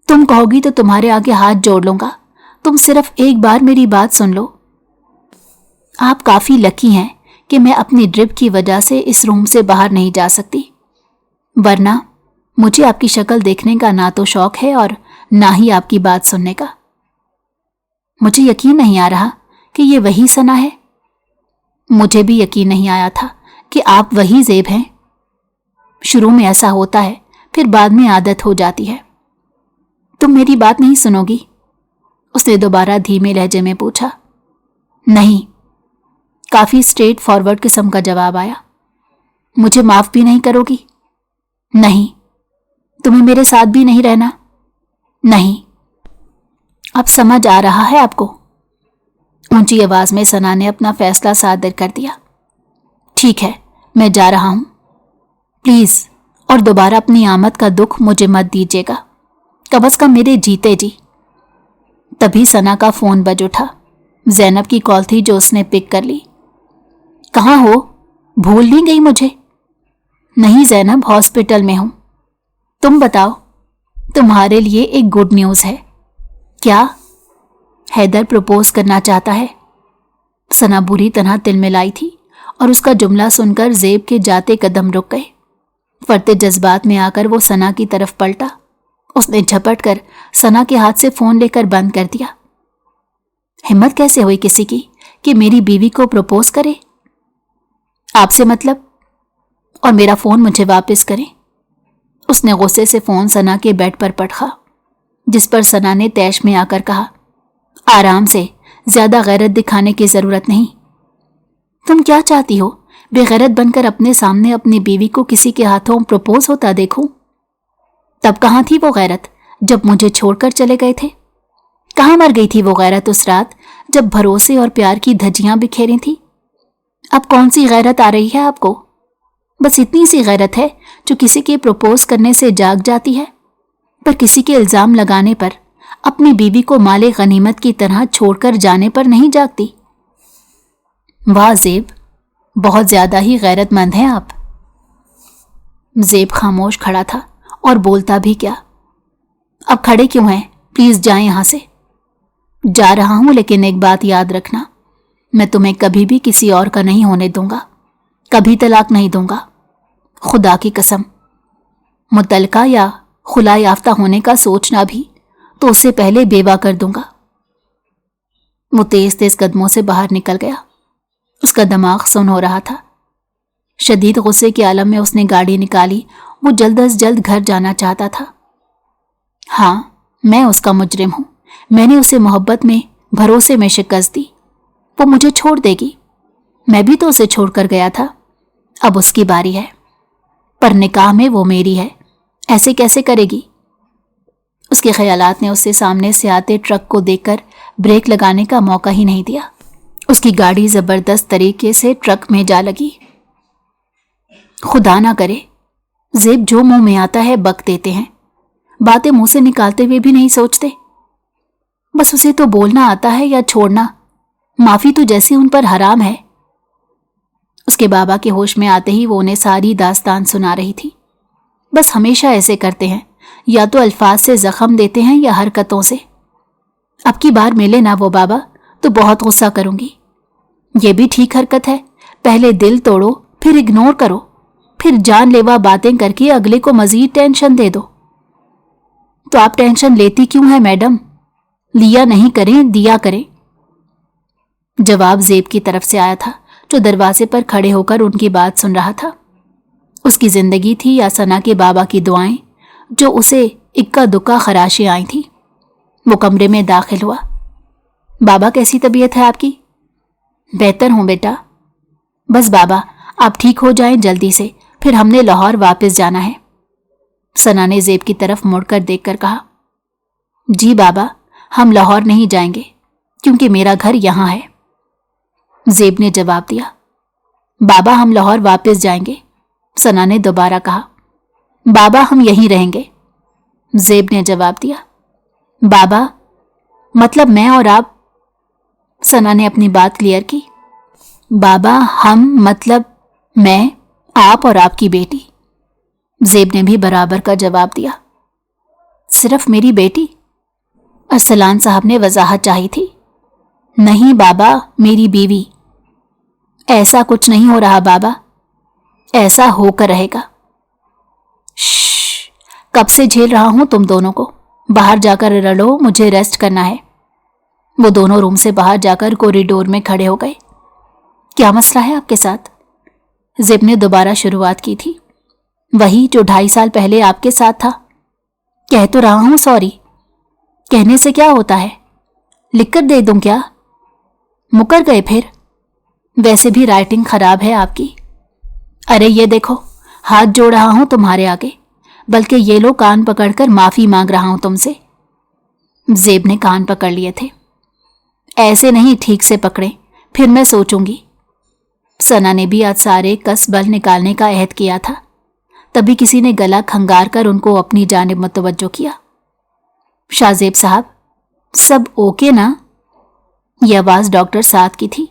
तुम कहोगी तो तुम्हारे आगे हाथ जोड़ लूंगा। तुम सिर्फ एक बार मेरी बात सुन लो। आप काफी लकी हैं कि मैं अपनी ड्रिप की वजह से इस रूम से बाहर नहीं जा सकती, वरना मुझे आपकी शक्ल देखने का ना तो शौक है और ना ही आपकी बात सुनने का। मुझे यकीन नहीं आ रहा कि ये वही सना है। मुझे भी यकीन नहीं आया था कि आप वही ज़ेब हैं। शुरू में ऐसा होता है, फिर बाद में आदत हो जाती है। तुम मेरी बात नहीं सुनोगी? उसने दोबारा धीमे लहजे में पूछा। नहीं, काफी स्ट्रेट फॉरवर्ड किस्म का जवाब आया। मुझे माफ भी नहीं करोगी? नहीं। तुम्हें मेरे साथ भी नहीं रहना? नहीं। अब समझ आ रहा है आपको? ऊंची आवाज में सना ने अपना फैसला सादर कर दिया। ठीक है, मैं जा रहा हूं। प्लीज, और दोबारा अपनी आमद का दुख मुझे मत दीजिएगा, कम अज कम मेरे जीते जी। तभी सना का फोन बज उठा। ज़ैनब की कॉल थी जो उसने पिक कर ली। कहाँ हो? भूल नहीं गई मुझे? नहीं ज़ैनब, हॉस्पिटल में हूं। तुम बताओ, तुम्हारे लिए एक गुड न्यूज़ है। क्या? हैदर प्रपोज करना चाहता है। सना बुरी तरह तिलमिलाई थी और उसका जुमला सुनकर ज़ेब के जाते कदम रुक गए। फरते जज्बात में आकर वो सना की तरफ पलटा। उसने झपट कर सना के हाथ से फोन लेकर बंद कर दिया। हिम्मत कैसे हुई किसी की कि मेरी बीवी को प्रपोज करे? आपसे मतलब? और मेरा फोन मुझे वापस करें। उसने गुस्से से फोन सना के बेड पर पटका, जिस पर सना ने तैश में आकर कहा, आराम से, ज्यादा गैरत दिखाने की जरूरत नहीं। तुम क्या चाहती हो? बेगैरत बनकर अपने सामने अपनी बीवी को किसी के हाथों प्रपोज होता देखूं? तब कहाँ थी वो गैरत जब मुझे छोड़कर चले गए थे? कहाँ मर गई थी वो गैरत उस रात जब भरोसे और प्यार की धज्जियां बिखेरी थी? अब कौन सी गैरत आ रही है आपको? बस इतनी सी गैरत है जो किसी के प्रपोज करने से जाग जाती है, पर किसी के इल्जाम लगाने पर, अपनी बीवी को माले गनीमत की तरह छोड़कर जाने पर नहीं जागती। वाह ज़ेब, बहुत ज्यादा ही गैरतमंद हैं आप। ज़ेब खामोश खड़ा था और बोलता भी क्या। अब खड़े क्यों हैं? प्लीज जाएं यहां से। जा रहा हूं, लेकिन एक बात याद रखना, मैं तुम्हें कभी भी किसी और का नहीं होने दूंगा, कभी तलाक नहीं दूंगा, खुदा की कसम। मुतलका या खुला याफ्ता होने का सोचना भी तो उससे पहले बेवा कर दूंगा। वो तेज तेज कदमों से बाहर निकल गया। उसका दिमाग सुन हो रहा था। शदीद गुस्से के आलम में उसने गाड़ी निकाली। वो जल्द अज जल्द घर जाना चाहता था। हाँ, मैं उसका मुजरिम हूं। मैंने उसे मोहब्बत में, भरोसे में शिकस्त दी। वो मुझे छोड़ देगी। मैं भी तो उसे छोड़कर गया था। अब उसकी बारी है, पर निकाह में वो मेरी है। ऐसे कैसे करेगी? उसके ख्यालात ने उसे सामने से आते ट्रक को देखकर ब्रेक लगाने का मौका ही नहीं दिया। उसकी गाड़ी जबरदस्त तरीके से ट्रक में जा लगी। खुदा ना करे, ज़ेब जो मुंह में आता है बक देते हैं। बातें मुंह से निकालते हुए भी नहीं सोचते। बस उसे तो बोलना आता है या छोड़ना। माफी तो जैसे उन पर हराम है। उसके बाबा के होश में आते ही वो उन्हें सारी दास्तान सुना रही थी। बस हमेशा ऐसे करते हैं, या तो अल्फाज से जख्म देते हैं या हरकतों से। अब की बार मिले ना वो बाबा तो बहुत गुस्सा करूंगी। ये भी ठीक हरकत है, पहले दिल तोड़ो, फिर इग्नोर करो, फिर जानलेवा बातें करके अगले को मजीद टेंशन दे दो। तो आप टेंशन लेती क्यों है मैडम? लिया नहीं करें, दिया करें। जवाब ज़ेब की तरफ से आया था, जो दरवाजे पर खड़े होकर उनकी बात सुन रहा था। उसकी जिंदगी थी या सना के बाबा की दुआएं जो उसे इक्का दुक्का खराशें आई थी। वो कमरे में दाखिल हुआ। بابا کیسی طبیعت ہے آپ کی؟ بہتر ہوں بیٹا. بس بابا آپ ٹھیک ہو جائیں جلدی سے، پھر ہم نے لاہور واپس جانا ہے. ثنا نے زیب کی طرف مڑ کر دیکھ کر کہا. جی بابا ہم لاہور نہیں جائیں گے کیونکہ میرا گھر یہاں ہے. زیب نے جواب دیا. بابا ہم لاہور واپس جائیں گے. ثنا نے دوبارہ کہا. بابا ہم یہیں رہیں گے. زیب نے جواب دیا. بابا مطلب میں اور آپ. ثنا نے اپنی بات کلیئر کی. بابا ہم مطلب میں، آپ اور آپ کی بیٹی. زیب نے بھی برابر کا جواب دیا. صرف میری بیٹی؟ ارسلان صاحب نے وضاحت چاہی تھی. نہیں بابا میری بیوی. ایسا کچھ نہیں ہو رہا بابا، ایسا ہو کر رہے گا. شش، کب سے جھیل رہا ہوں تم دونوں کو. باہر جا کر رلو، مجھے ریسٹ کرنا ہے. وہ دونوں روم سے باہر جا کر کوریڈور میں کھڑے ہو گئے. کیا مسئلہ ہے آپ کے ساتھ؟ زیب نے دوبارہ شروعات کی تھی. وہی جو 2.5 سال پہلے آپ کے ساتھ تھا. کہہ تو رہا ہوں سوری. کہنے سے کیا ہوتا ہے؟ لکھ کر دے دوں کیا؟ مکر گئے پھر؟ ویسے بھی رائٹنگ خراب ہے آپ کی. ارے یہ دیکھو، ہاتھ جوڑ رہا ہوں تمہارے آگے، بلکہ یہ لو کان پکڑ کر معافی مانگ رہا ہوں تم سے. زیب نے کان پکڑ لیے تھے. ایسے نہیں، ٹھیک سے پکڑے، پھر میں سوچوں گی. ثنا نے بھی آج سارے کس بل نکالنے کا عہد کیا تھا. تبھی کسی نے گلا کھنگار کر ان کو اپنی جانب متوجہ کیا. شاہ زیب صاحب سب اوکے نا؟ یہ آواز ڈاکٹر سعد کی تھی.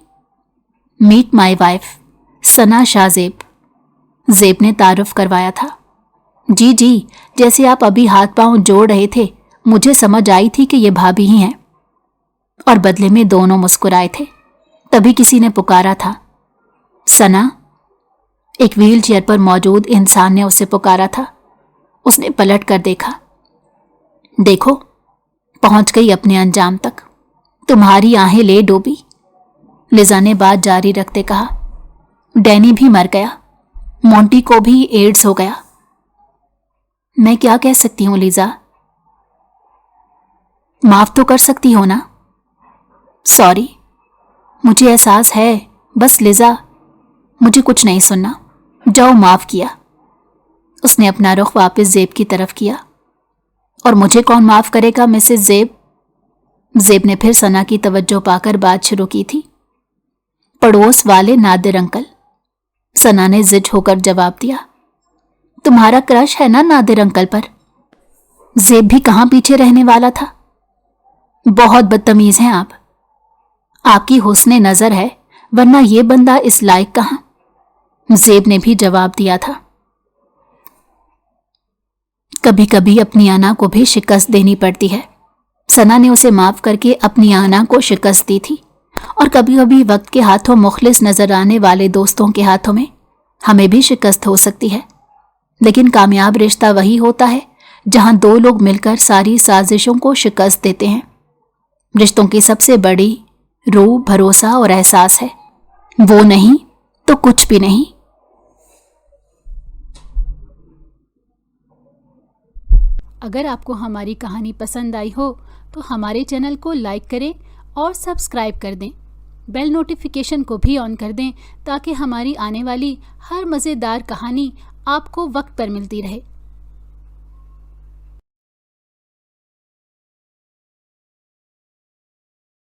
میٹ مائی وائف ثنا شاہ زیب. زیب نے تعارف کروایا تھا. جی جی، جیسے آپ ابھی ہاتھ پاؤں جوڑ رہے تھے مجھے سمجھ آئی تھی کہ یہ بھابھی ہی ہیں. اور بدلے میں دونوں مسکرائے تھے. تبھی کسی نے پکارا تھا. ثنا. ایک ویل چیئر پر موجود انسان نے اسے پکارا تھا. اس نے پلٹ کر دیکھا. دیکھو پہنچ گئی اپنے انجام تک، تمہاری آہیں لے ڈوبی. لیزا نے بات جاری رکھتے کہا. ڈینی بھی مر گیا، مونٹی کو بھی ایڈز ہو گیا. میں کیا کہہ سکتی ہوں لیزا؟ معاف تو کر سکتی ہو نا؟ سوری، مجھے احساس ہے، بس لیزا مجھے کچھ نہیں سننا. جاؤ معاف کیا. اس نے اپنا رخ واپس زیب کی طرف کیا. اور مجھے کون معاف کرے گا مسز زیب؟ زیب نے پھر ثنا کی توجہ پا کر بات شروع کی تھی. پڑوس والے نادر انکل. ثنا نے زج ہو کر جواب دیا. تمہارا کرش ہے نا نادر انکل پر؟ زیب بھی کہاں پیچھے رہنے والا تھا. بہت بدتمیز ہیں آپ. آپ کی حسن نظر ہے، ورنہ یہ بندہ اس لائق کہاں. زیب نے بھی جواب دیا تھا. کبھی کبھی اپنی آنا کو بھی شکست دینی پڑتی ہے. ثنا نے اسے معاف کر کے اپنی آنا کو شکست دی تھی. اور کبھی کبھی وقت کے ہاتھوں مخلص نظر آنے والے دوستوں کے ہاتھوں میں ہمیں بھی شکست ہو سکتی ہے. لیکن کامیاب رشتہ وہی ہوتا ہے جہاں دو لوگ مل کر ساری سازشوں کو شکست دیتے ہیں. رشتوں کی سب سے بڑی روح بھروسہ اور احساس ہے. وہ نہیں تو کچھ بھی نہیں. اگر آپ کو ہماری کہانی پسند آئی ہو تو ہمارے چینل کو لائک کریں اور سبسکرائب کر دیں. بیل نوٹیفیکیشن کو بھی آن کر دیں تاکہ ہماری آنے والی ہر مزیدار کہانی آپ کو وقت پر ملتی رہے.